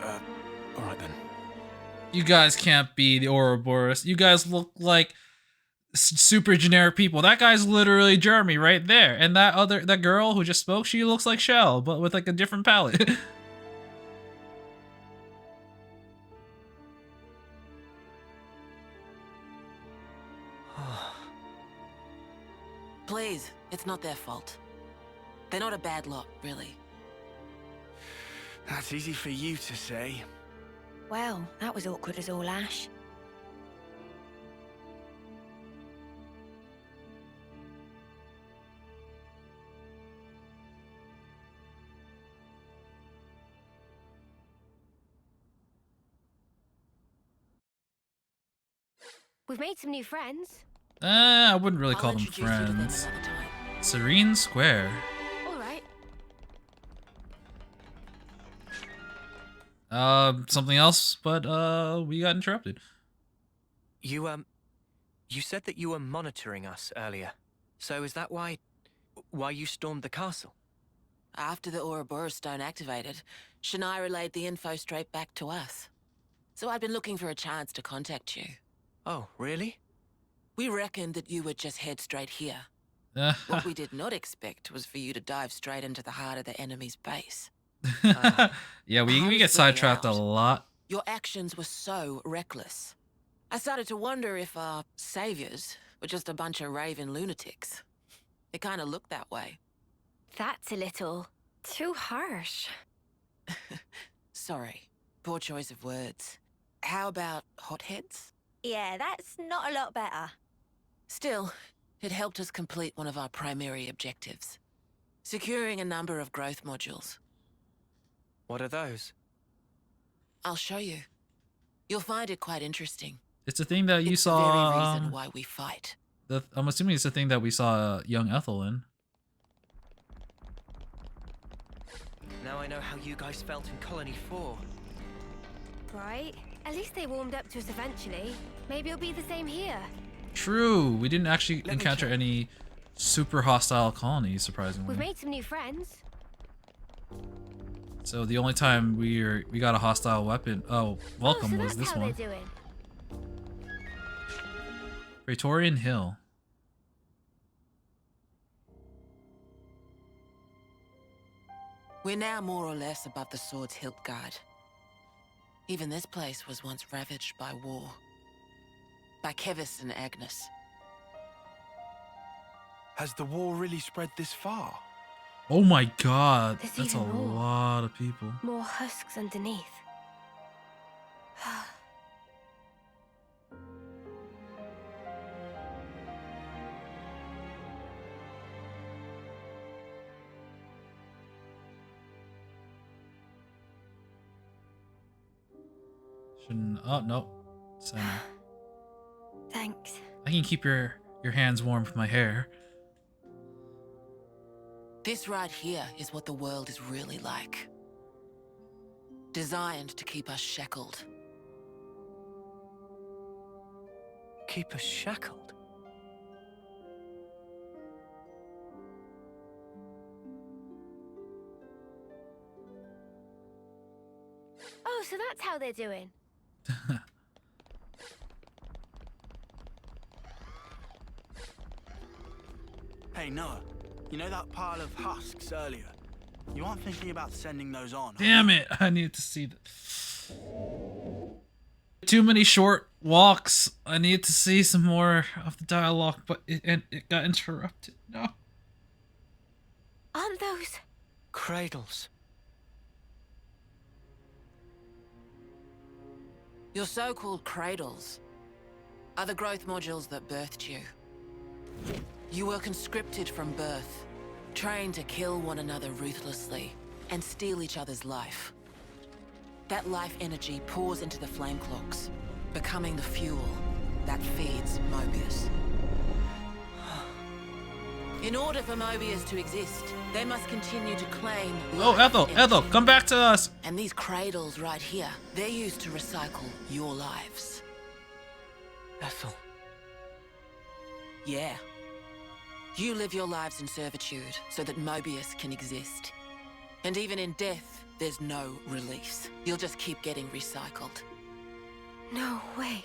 D: All right then.
A: You guys can't be the Ouroboros. You guys look like super generic people. That guy's literally Jeremy right there. And that girl who just spoke, she looks like Shell, but with like a different palette.
H: Please, it's not their fault. They're not a bad lot, really.
D: That's easy for you to say.
B: Well, that was awkward as all ash. We've made some new friends.
A: I wouldn't really call
H: I'll
A: them
H: introduce you to them
A: friends.
H: another time.
A: Serene Square.
B: All right.
A: Something else, but we got interrupted.
F: You said that you were monitoring us earlier. So is that why you stormed the castle?
H: After the Ouroboros stone activated, Shania relayed the info straight back to us. So I'd been looking for a chance to contact you.
F: Oh, really?
H: We reckoned that you would just head straight here. What we did not expect was for you to dive straight into the heart of the enemy's base.
A: Yeah, we
H: Honestly,
A: get sidetracked a
H: out.
A: lot.
H: Your actions were so reckless. I started to wonder if our saviors were just a bunch of raving lunatics. It kind of looked that way.
B: That's a little too harsh.
H: Sorry, poor choice of words. How about hotheads?
E: Yeah, that's not a lot better.
H: Still, it helped us complete one of our primary objectives. Securing a number of growth modules.
F: What are those?
H: I'll show you. You'll find it quite interesting.
A: It's a thing that you
H: It's
A: saw.
H: the very reason why we fight.
A: I'm assuming it's the thing that we saw young Ethel in.
F: Now I know how you guys felt in Colony 4.
B: Right? At least they warmed up to us eventually. Maybe it'll be the same here.
A: True, we didn't actually
F: Let me
A: encounter
F: check.
A: any super hostile colonies, surprisingly.
B: We've made some new friends.
A: So the only time we got a hostile weapon, welcome,
B: so
A: was
B: that's
A: this
B: how
A: one.
B: they're doing.
A: Praetorian Hill.
H: We're now more or less above the sword's hilt guard. Even this place was once ravaged by war. By Kevis and Agnes.
I: Has the war really spread this far?
A: Oh my god,
B: There's
A: that's a
B: even more.
A: lot of people.
B: More husks underneath.
A: Shouldn't. Oh no, Senna.
B: Thanks.
A: I can keep your hands warm with my hair.
H: This right here is what the world is really like. Designed to keep us shackled.
F: Keep us shackled?
B: Oh, so that's how they're doing.
D: Hey, Noah. You know that pile of husks earlier? You aren't thinking about sending those on, are
A: Damn it! I need to see that. Too many short walks. I need to see some more of the dialogue, but it got interrupted. No.
B: Aren't those...
F: Cradles.
H: Your so-called cradles are the growth modules that birthed you. You were conscripted from birth, trained to kill one another ruthlessly and steal each other's life. That life energy pours into the flame clocks, becoming the fuel that feeds Mobius. In order for Mobius to exist, they must continue to claim
A: Oh, Ethel, Ethel, come back to us.
H: And these cradles right here, they're used to recycle your lives.
F: Ethel.
H: Yeah. You live your lives in servitude so that Mobius can exist. And even in death, there's no release. You'll just keep getting recycled.
B: No way.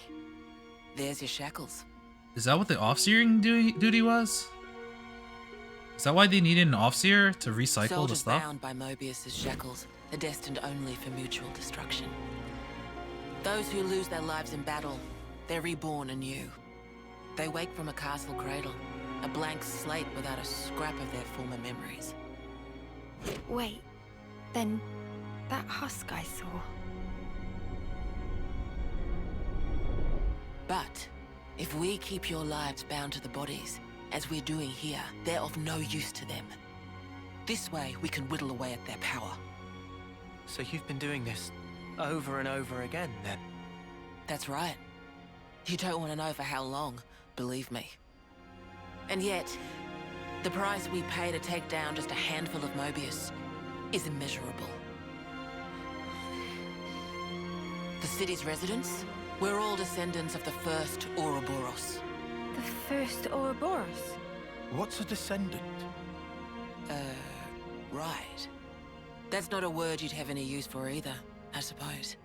H: There's your shackles.
A: Is that what the off-searing duty was? Is that why they needed an off-seer to recycle
H: Soldiers
A: the stuff?
H: bound by Mobius's shackles are destined only for mutual destruction. Those who lose their lives in battle, they're reborn anew. They wake from a castle cradle, a blank slate without a scrap of their former memories.
B: Wait, then that husk I saw.
H: But if we keep your lives bound to the bodies, as we're doing here, they're of no use to them. This way, we can whittle away at their power.
F: So you've been doing this over and over again, then?
H: That's right. You don't want to know for how long, believe me. And yet, the price we pay to take down just a handful of Mobius is immeasurable. The city's residents, we're all descendants of the first Ouroboros.
B: The first Ouroboros?
D: What's a descendant?
H: Right. That's not a word you'd have any use for either, I suppose.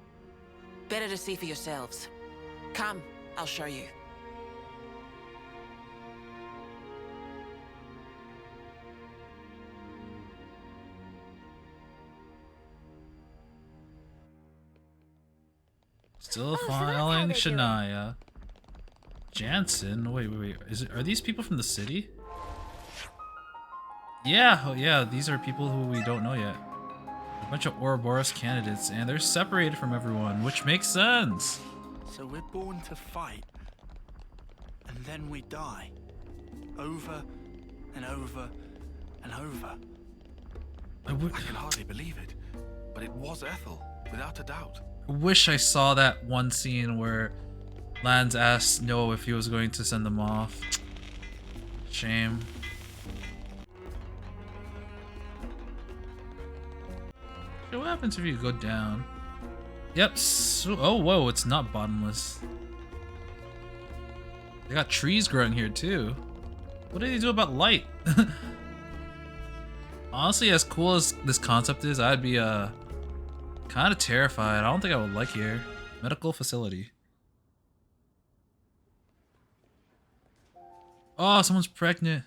H: Better to see for yourselves. Come, I'll show you.
A: Still
B: so that's how
A: filing
B: they do it.
A: Shania. Jansen? Wait. Are these people from the city? Yeah, oh yeah, these are people who we don't know yet. A bunch of Ouroboros candidates, and they're separated from everyone, which makes sense.
D: So we're born to fight, and then we die. Over and over and over.
I: I can hardly believe it, but it was Ethel, without a doubt.
A: I wish I saw that one scene where Lance asked Noah if he was going to send them off. Shame. So what happens if you go down? Yep. So, oh, whoa! It's not bottomless. They got trees growing here too. What do they do about light? Honestly, as cool as this concept is, I'd be kind of terrified. I don't think I would like here. Medical facility. Oh, someone's pregnant.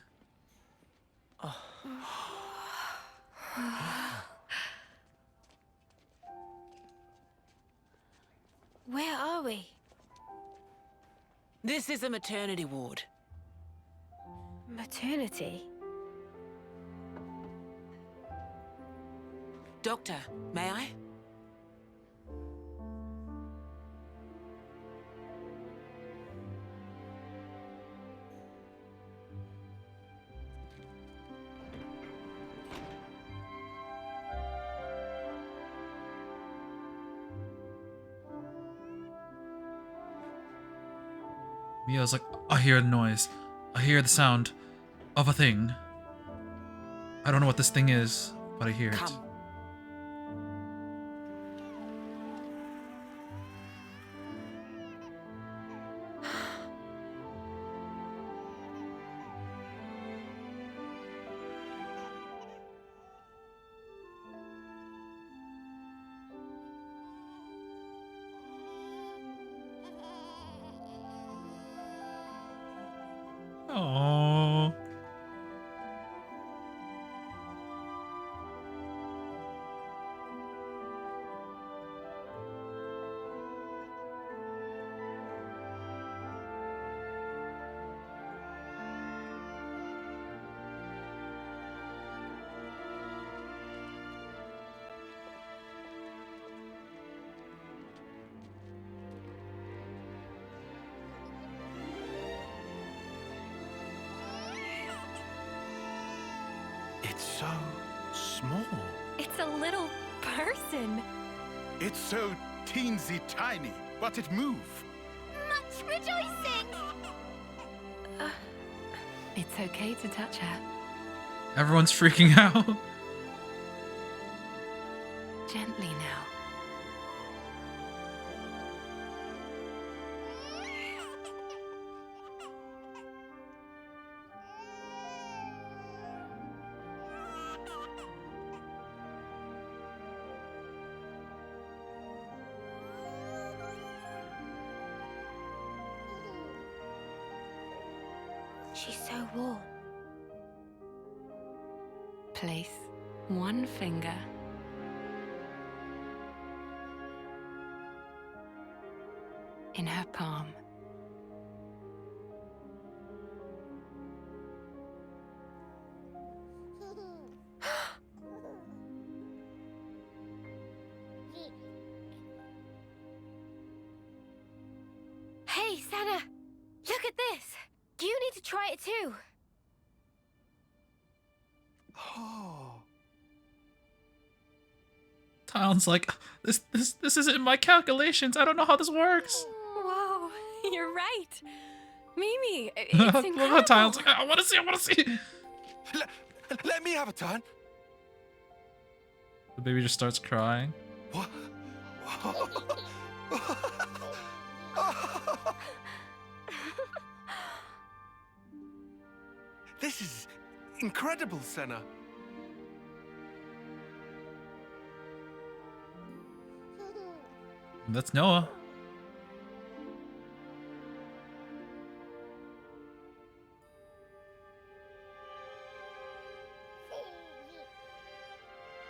B: Where are we?
H: This is a maternity ward.
B: Maternity?
H: Doctor, may I?
A: Mia's like, I hear the noise. I hear the sound of a thing. I don't know what this thing is, but I hear it.
H: Come.
A: Oh.
I: It's so small.
B: It's a little person.
G: It's so teensy tiny, but it moves.
B: Much rejoicing!
J: It's okay to touch her.
A: Everyone's freaking out.
J: Gently now.
B: She's so warm.
J: Place one finger in her palm.
B: Hey, Sana! Look at this! You need to try it too.
L: Oh.
A: Talon's like, this isn't in my calculations. I don't know how this works.
J: Whoa, you're right. Mimi, it's
A: Look
J: incredible.
A: how Talon's like, I want to see.
I: Let me have a turn.
A: The baby just starts crying.
I: What? This is incredible, Senna.
A: That's Noah.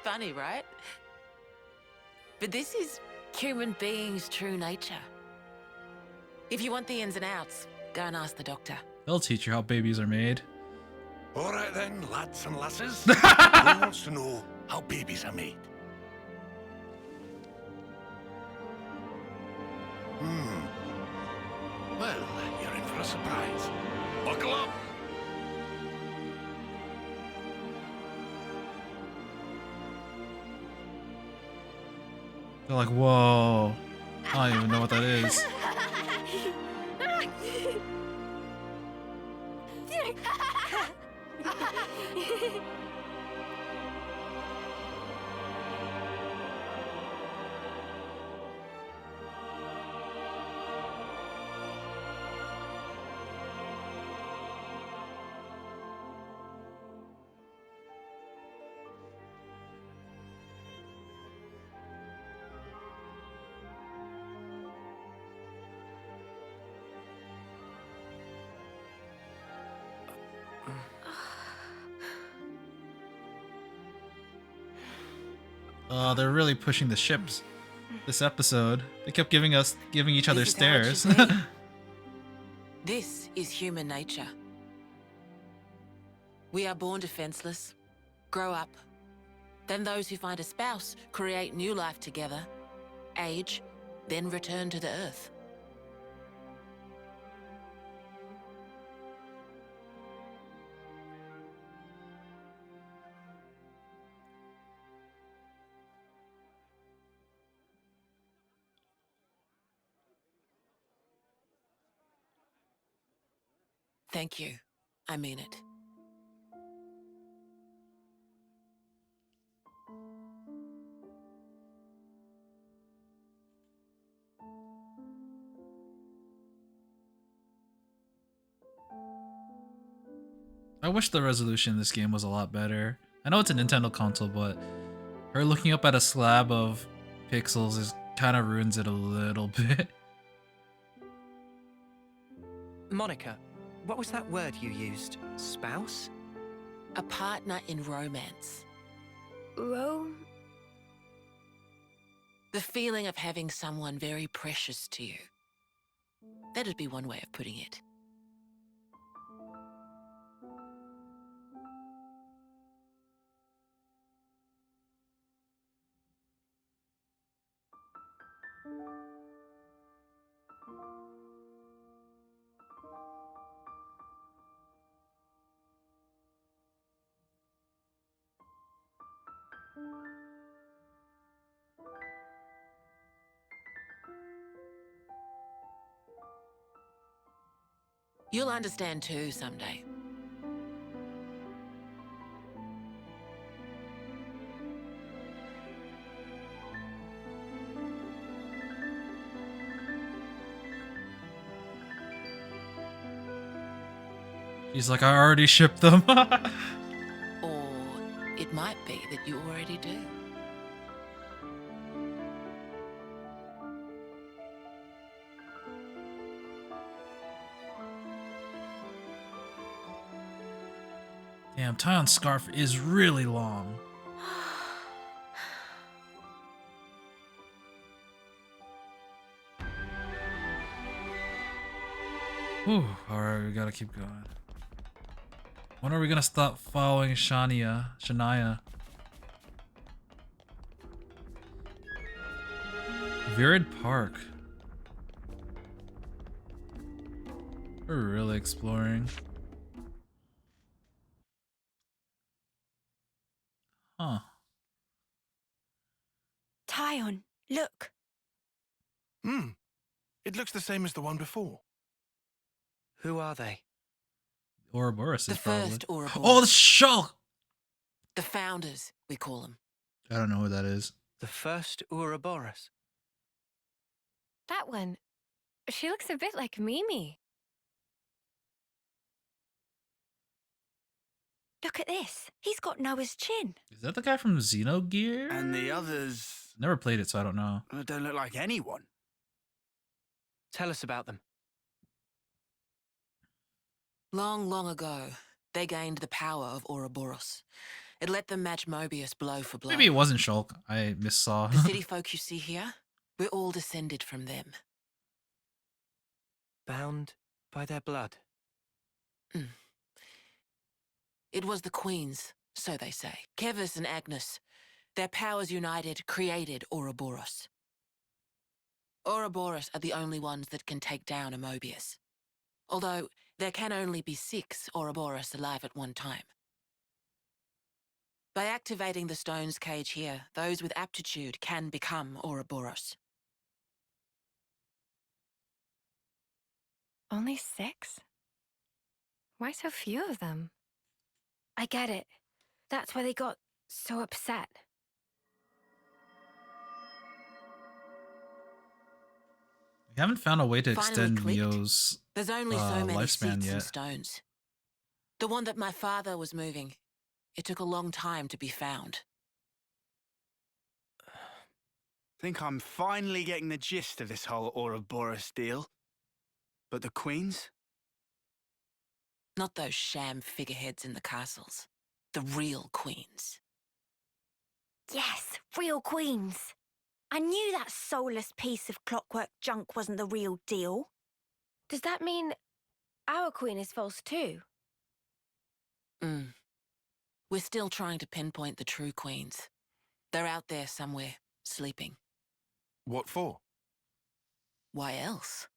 H: Funny, right? But this is human beings' true nature. If you want the ins and outs, go and ask the doctor.
A: They'll teach you how babies are made.
G: All right then, lads and lasses. Who wants to know how babies are made? Well, you're in for a surprise. Buckle up.
A: They're like, whoa. I don't even know what that is. They're really pushing the ships this episode. They kept giving each other
H: This is how it
A: stares.
H: should be. This is human nature. We are born defenseless, grow up. Then those who find a spouse create new life together, age, then return to the earth. Thank you. I mean it.
A: I wish the resolution in this game was a lot better. I know it's a Nintendo console, but her looking up at a slab of pixels is kind of ruins it a little bit.
F: Monica, what was that word you used? Spouse?
H: A partner in romance. The feeling of having someone very precious to you. That'd be one way of putting it. You'll understand too someday.
A: She's like, I already shipped them.
H: Or it might be that you already do.
A: Damn, Tyon's scarf is really long. Whew, alright, we gotta keep going. When are we gonna stop following Shania? Virid Park. We're really exploring. Huh.
B: Tyon, look.
I: It looks the same as the one before.
F: Who are they?
A: Ouroboros is
H: The
A: probably.
H: first Ouroboros.
A: Oh, the Shulk!
H: The founders, we call them.
A: I don't know who that is.
F: The first Ouroboros.
B: That one. She looks a bit like Mimi. Look at this. He's got Noah's chin.
A: Is that the guy from Xenogears?
D: And the others
A: Never played it, so I don't know.
D: don't look like anyone.
F: Tell us about them.
H: Long, long ago, they gained the power of Ouroboros. It let them match Mobius blow for blow.
A: Maybe it wasn't Shulk. I missaw.
H: The city folk you see here, we're all descended from them.
F: Bound by their blood.
H: It was the queens, so they say. Kevis and Agnes. Their powers united created Ouroboros. Ouroboros are the only ones that can take down a Mobius. Although, there can only be 6 Ouroboros alive at one time. By activating the stone's cage here, those with aptitude can become Ouroboros.
B: Only 6? Why so few of them? I get it. That's why they got so upset.
A: We haven't found a way to
H: Finally
A: extend
H: clicked.
A: Neo's
H: There's only so many
A: lifespan
H: seats and
A: yet.
H: stones. The one that my father was moving, it took a long time to be found.
D: Think I'm finally getting the gist of this whole Ouroboros deal. But the queens?
H: Not those sham figureheads in the castles. The real queens.
E: Yes, real queens. I knew that soulless piece of clockwork junk wasn't the real deal.
B: Does that mean our queen is false too?
H: We're still trying to pinpoint the true queens. They're out there somewhere, sleeping.
I: What for?
H: Why else?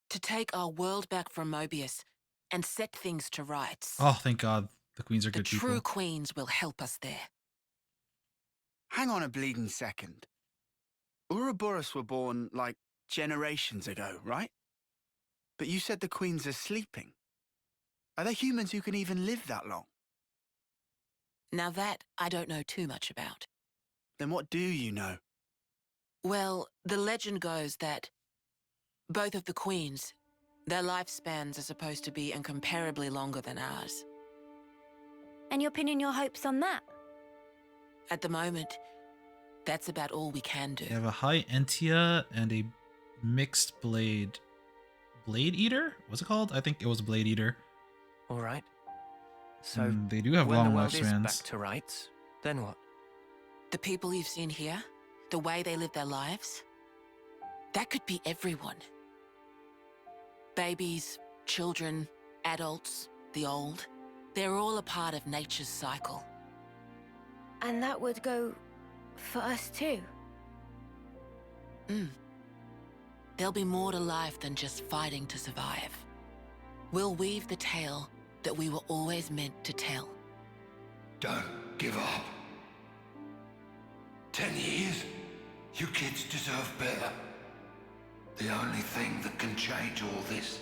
H: To take our world back from Mobius and set things to rights.
A: Oh, thank God. The queens are
H: The
A: good
H: true
A: people.
H: queens will help us there.
D: Hang on a bleeding second. Ouroboros were born, like, generations ago, right? But you said the queens are sleeping. Are there humans who can even live that long?
H: Now that I don't know too much about.
D: Then what do you know?
H: Well, the legend goes that both of the queens, their lifespans are supposed to be incomparably longer than ours.
E: And you're pinning your hopes on that?
H: At the moment, that's about all we can do.
A: They have a high Entia and a mixed blade. Blade Eater? What's it called? I think it was Blade Eater.
F: All right. So
A: they do have
F: when
A: long
F: the world is
A: lifespans.
F: back to rights, then what?
H: The people you've seen here, the way they live their lives, that could be everyone. Babies, children, adults, the old, they're all a part of nature's cycle.
B: And that would go for us too?
H: There'll be more to life than just fighting to survive. We'll weave the tale that we were always meant to tell.
G: Don't give up. 10 years? You kids deserve better. The only thing that can change all this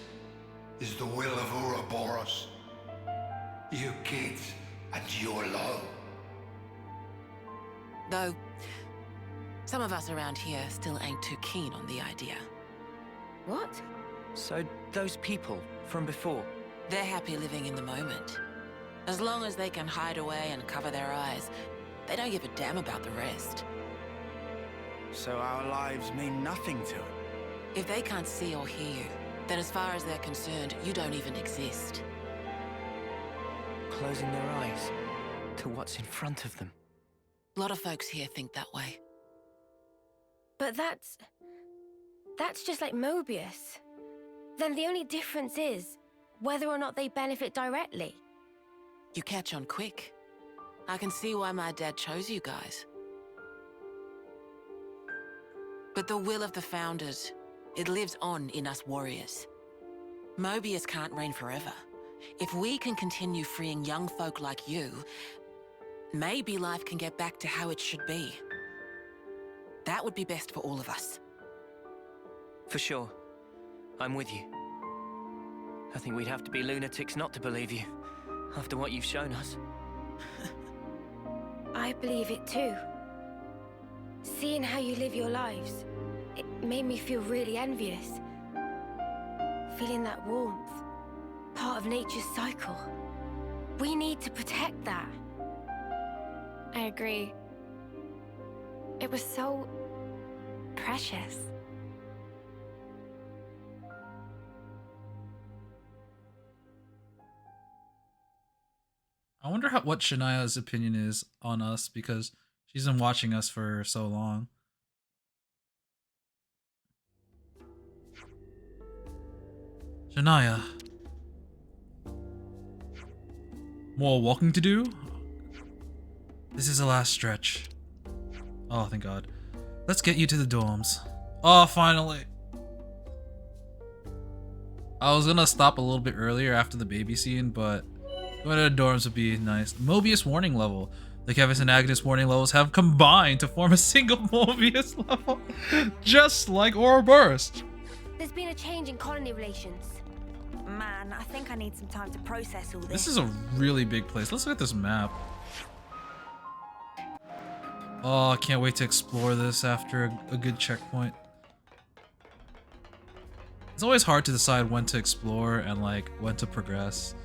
G: is the will of Ouroboros. You kids and your low.
H: Though, some of us around here still ain't too keen on the idea.
B: What?
F: So those people from before,
H: they're happy living in the moment. As long as they can hide away and cover their eyes, they don't give a damn about the rest.
D: So our lives mean nothing to it?
H: If they can't see or hear you, then as far as they're concerned, you don't even exist.
F: closing their eyes to what's in front of them.
H: A lot of folks here think that way.
B: But that's just like Mobius. Then the only difference is whether or not they benefit directly.
H: You catch on quick. I can see why my dad chose you guys. But the will of the Founders, it lives on in us warriors. Mobius can't reign forever. If we can continue freeing young folk like you, maybe life can get back to how it should be. That would be best for all of us.
F: For sure. I'm with you. I think we'd have to be lunatics not to believe you, after what you've shown us.
B: I believe it too. Seeing how you live your lives, it made me feel really envious. Feeling that warmth, part of nature's cycle. We need to protect that.
E: I agree. It was so precious.
A: I wonder what Shania's opinion is on us, because she's been watching us for so long. Shania. More walking to do? This is the last stretch. Oh, thank God. Let's get you to the dorms. Oh, finally. I was gonna stop a little bit earlier after the baby scene, but going to the dorms would be nice. Mobius warning level. The Kevis and Agnes warning levels have combined to form a single Mobius level. Just like Ouroboros.
B: There's been a change in colony relations.
E: Man, I think I need some time to process all this.
A: This is a really big place. Let's look at this map. Oh, I can't wait to explore this after a good checkpoint. It's always hard to decide when to explore and like when to progress.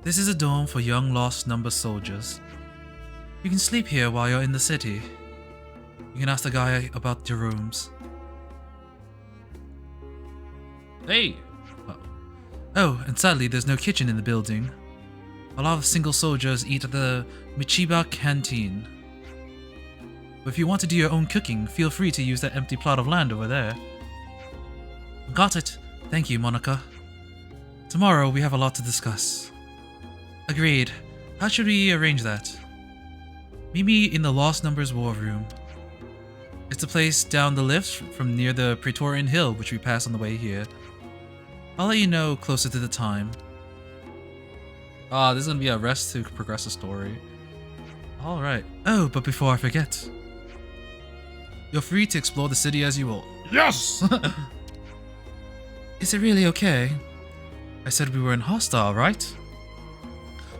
A: This is a dorm for young lost number soldiers. You can sleep here while you're in the city. You can ask the guy about your rooms. Hey! Oh, and sadly there's no kitchen in the building. A lot of single soldiers eat at the Michiba canteen. But if you want to do your own cooking, feel free to use that empty plot of land over there. Got it. Thank you, Monica. Tomorrow we have a lot to discuss. Agreed. How should we arrange that? Meet me in the Lost Numbers War Room. It's a place down the lift from near the Praetorian Hill, which we passed on the way here. I'll let you know closer to the time. Ah, this is gonna be a rest to progress the story. Alright. Oh, but before I forget, you're free to explore the city as you will. Yes! Is it really okay? I said we weren't hostile, right?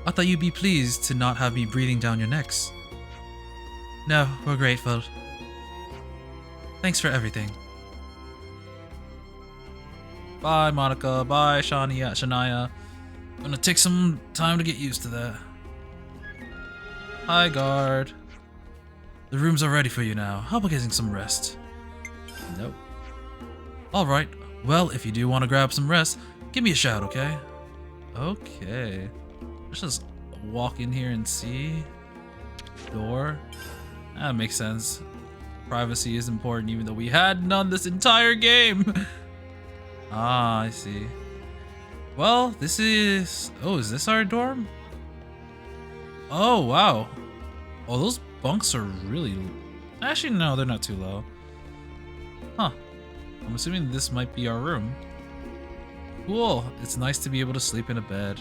A: I thought you'd be pleased to not have me breathing down your necks. No, we're grateful. Thanks for everything. Bye, Monica. Bye, Shania. Gonna take some time to get used to that. Hi, guard. The rooms are ready for you now. How about getting some rest? Nope. Alright, well, if you do want to grab some rest, give me a shout, okay? Okay. Let's just walk in here and see. Door. That makes sense. Privacy is important even though we had none this entire game. Ah, I see. Well, this is... Oh, is this our dorm? Oh, wow. Oh, those bunks are really... Actually, no, they're not too low. Huh. I'm assuming this might be our room. Cool. It's nice to be able to sleep in a bed.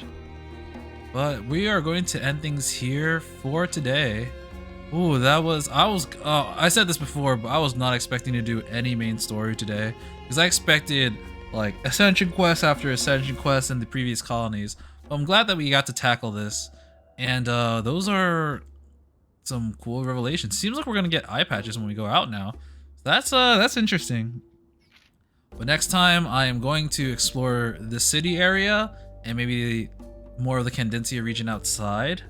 A: But we are going to end things here for today. Ooh, that was... I said this before, but I was not expecting to do any main story today. Because I expected, like, Ascension Quest after Ascension Quest in the previous colonies. But I'm glad that we got to tackle this. And those are some cool revelations. Seems like we're going to get eye patches when we go out now. That's interesting. But next time, I am going to explore the city area and maybe more of the Candencia region outside.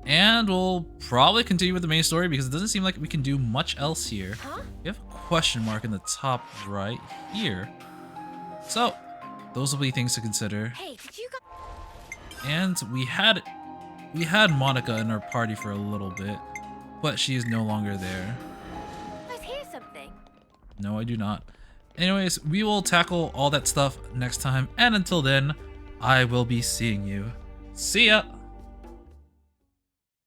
A: And we'll probably continue with the main story because it doesn't seem like we can do much else here.
B: Huh?
A: We have a question mark in the top right here. So, those will be things to consider.
B: Hey, did you guys...
A: And we had Monica in our party for a little bit, but she is no longer there.
B: hear something?
A: No, I do not. Anyways, we will tackle all that stuff next time, and until then, I will be seeing you. See ya!